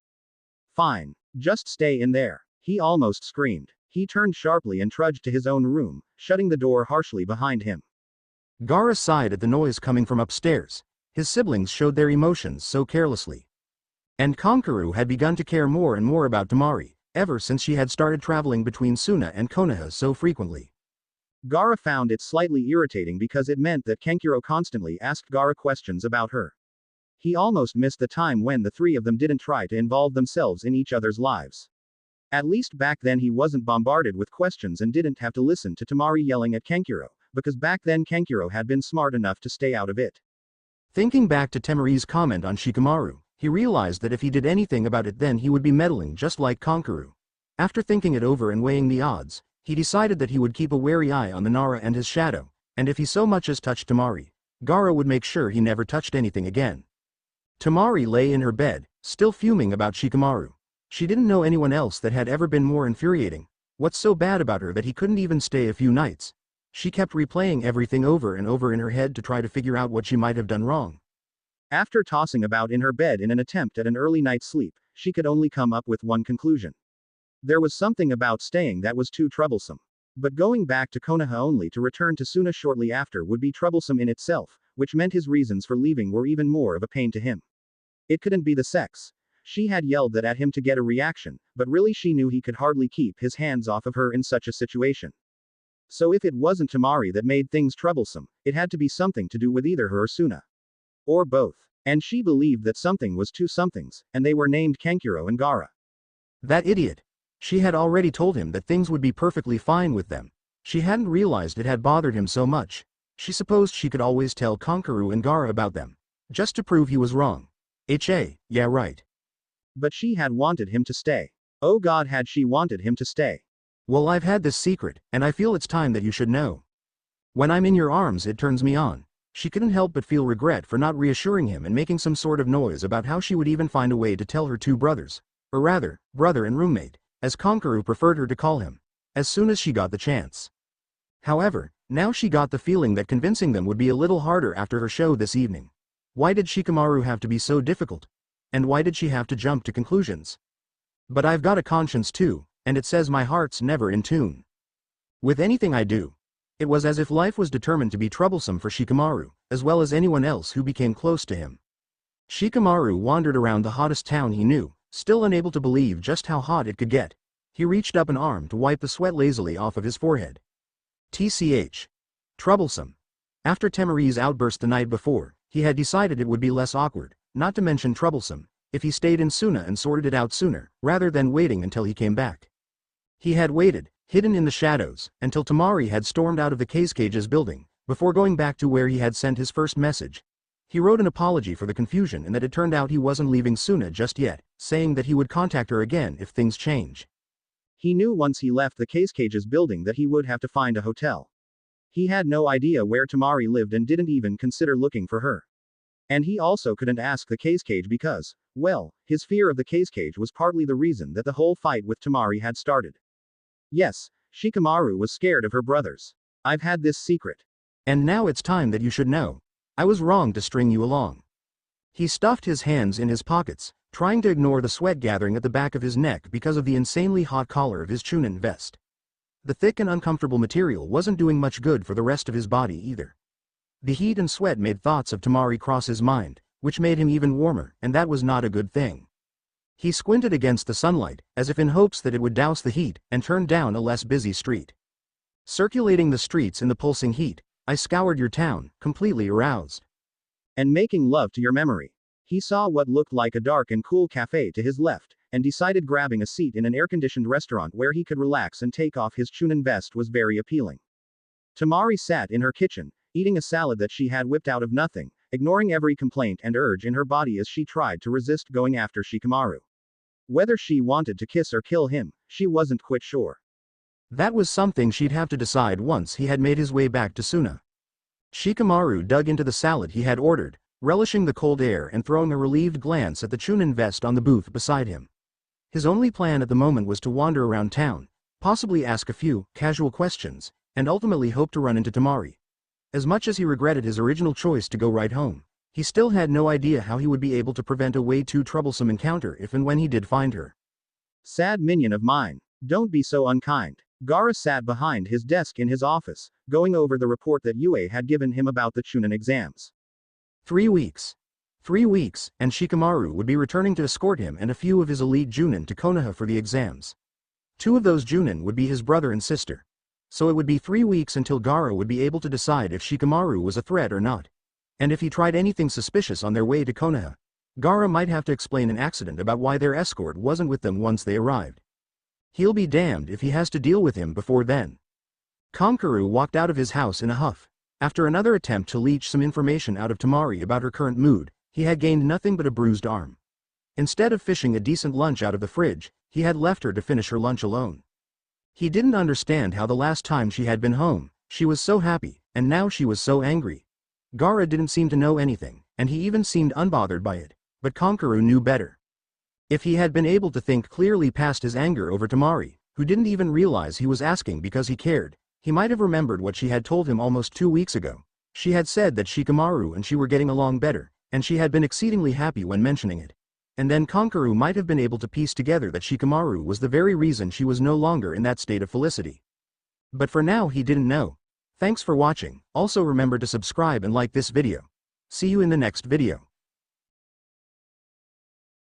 Fine. Just stay in there. He almost screamed. He turned sharply and trudged to his own room, shutting the door harshly behind him. Gaara sighed at the noise coming from upstairs. His siblings showed their emotions so carelessly. And Kankuro had begun to care more and more about Temari, ever since she had started traveling between Suna and Konoha so frequently. Gaara found it slightly irritating because it meant that Kankuro constantly asked Gaara questions about her. He almost missed the time when the three of them didn't try to involve themselves in each other's lives. At least back then he wasn't bombarded with questions and didn't have to listen to Temari yelling at Kankuro, because back then Kankuro had been smart enough to stay out of it. Thinking back to Temari's comment on Shikamaru, he realized that if he did anything about it then he would be meddling just like Kankuro. After thinking it over and weighing the odds, he decided that he would keep a wary eye on the Nara and his shadow, and if he so much as touched Temari, Gaara would make sure he never touched anything again. Temari lay in her bed, still fuming about Shikamaru. She didn't know anyone else that had ever been more infuriating. What's so bad about her that he couldn't even stay a few nights? She kept replaying everything over and over in her head to try to figure out what she might have done wrong. After tossing about in her bed in an attempt at an early night's sleep, she could only come up with one conclusion. There was something about staying that was too troublesome. But going back to Konoha only to return to Suna shortly after would be troublesome in itself, which meant his reasons for leaving were even more of a pain to him. It couldn't be the sex. She had yelled that at him to get a reaction, but really she knew he could hardly keep his hands off of her in such a situation. So if it wasn't Temari that made things troublesome, it had to be something to do with either her or Suna. Or both. And she believed that something was two somethings, and they were named Kankuro and Gaara. That idiot. She had already told him that things would be perfectly fine with them. She hadn't realized it had bothered him so much. She supposed she could always tell Kankuro and Gaara about them. Just to prove he was wrong. Yeah right. But she had wanted him to stay. Oh God, had she wanted him to stay. Well, I've had this secret, and I feel it's time that you should know. When I'm in your arms it turns me on. She couldn't help but feel regret for not reassuring him and making some sort of noise about how she would even find a way to tell her two brothers, or rather, brother and roommate, as Kankuro preferred her to call him, as soon as she got the chance. However, now she got the feeling that convincing them would be a little harder after her show this evening. Why did Shikamaru have to be so difficult? And why did she have to jump to conclusions? But I've got a conscience too, and it says my heart's never in tune. With anything I do. It was as if life was determined to be troublesome for Shikamaru, as well as anyone else who became close to him. Shikamaru wandered around the hottest town he knew, still unable to believe just how hot it could get. He reached up an arm to wipe the sweat lazily off of his forehead. TCH. Troublesome. After Temari's outburst the night before, he had decided it would be less awkward, not to mention troublesome, if he stayed in Suna and sorted it out sooner, rather than waiting until he came back. He had waited, hidden in the shadows, until Temari had stormed out of the Cage's building, before going back to where he had sent his first message. He wrote an apology for the confusion and that it turned out he wasn't leaving Suna just yet, saying that he would contact her again if things change. He knew once he left the Cage's building that he would have to find a hotel. He had no idea where Temari lived and didn't even consider looking for her. And he also couldn't ask the Cage because, well, his fear of the Cage was partly the reason that the whole fight with Temari had started. Yes, Shikamaru was scared of her brothers. I've had this secret. And now it's time that you should know. I was wrong to string you along. He stuffed his hands in his pockets, trying to ignore the sweat gathering at the back of his neck because of the insanely hot collar of his Chunin vest. The thick and uncomfortable material wasn't doing much good for the rest of his body either. The heat and sweat made thoughts of Temari cross his mind, which made him even warmer, and that was not a good thing. He squinted against the sunlight, as if in hopes that it would douse the heat, and turned down a less busy street. Circulating the streets in the pulsing heat, I scoured your town, completely aroused. And making love to your memory. He saw what looked like a dark and cool cafe to his left, and decided grabbing a seat in an air-conditioned restaurant where he could relax and take off his Chunin vest was very appealing. Temari sat in her kitchen, eating a salad that she had whipped out of nothing, ignoring every complaint and urge in her body as she tried to resist going after Shikamaru. Whether she wanted to kiss or kill him, she wasn't quite sure. That was something she'd have to decide once he had made his way back to Suna. Shikamaru dug into the salad he had ordered, relishing the cold air and throwing a relieved glance at the Chunin vest on the booth beside him. His only plan at the moment was to wander around town, possibly ask a few casual questions, and ultimately hope to run into Temari. As much as he regretted his original choice to go right home, he still had no idea how he would be able to prevent a way too troublesome encounter if and when he did find her. Sad minion of mine, don't be so unkind. Gaara sat behind his desk in his office, going over the report that Yue had given him about the Chunin exams. 3 weeks. 3 weeks, and Shikamaru would be returning to escort him and a few of his elite Junin to Konoha for the exams. 2 of those Junin would be his brother and sister. So it would be 3 weeks until Gaara would be able to decide if Shikamaru was a threat or not. And if he tried anything suspicious on their way to Konoha, Gaara might have to explain an accident about why their escort wasn't with them once they arrived. He'll be damned if he has to deal with him before then. Kankuru walked out of his house in a huff. After another attempt to leech some information out of Temari about her current mood, he had gained nothing but a bruised arm. Instead of fishing a decent lunch out of the fridge, he had left her to finish her lunch alone. He didn't understand how the last time she had been home, she was so happy, and now she was so angry. Gaara didn't seem to know anything, and he even seemed unbothered by it, but Kankuru knew better. If he had been able to think clearly past his anger over Temari, who didn't even realize he was asking because he cared, he might have remembered what she had told him almost 2 weeks ago. She had said that Shikamaru and she were getting along better, and she had been exceedingly happy when mentioning it. And then Kankuru might have been able to piece together that Shikamaru was the very reason she was no longer in that state of felicity. But for now he didn't know. Thanks for watching. Also remember to subscribe and like this video. See you in the next video.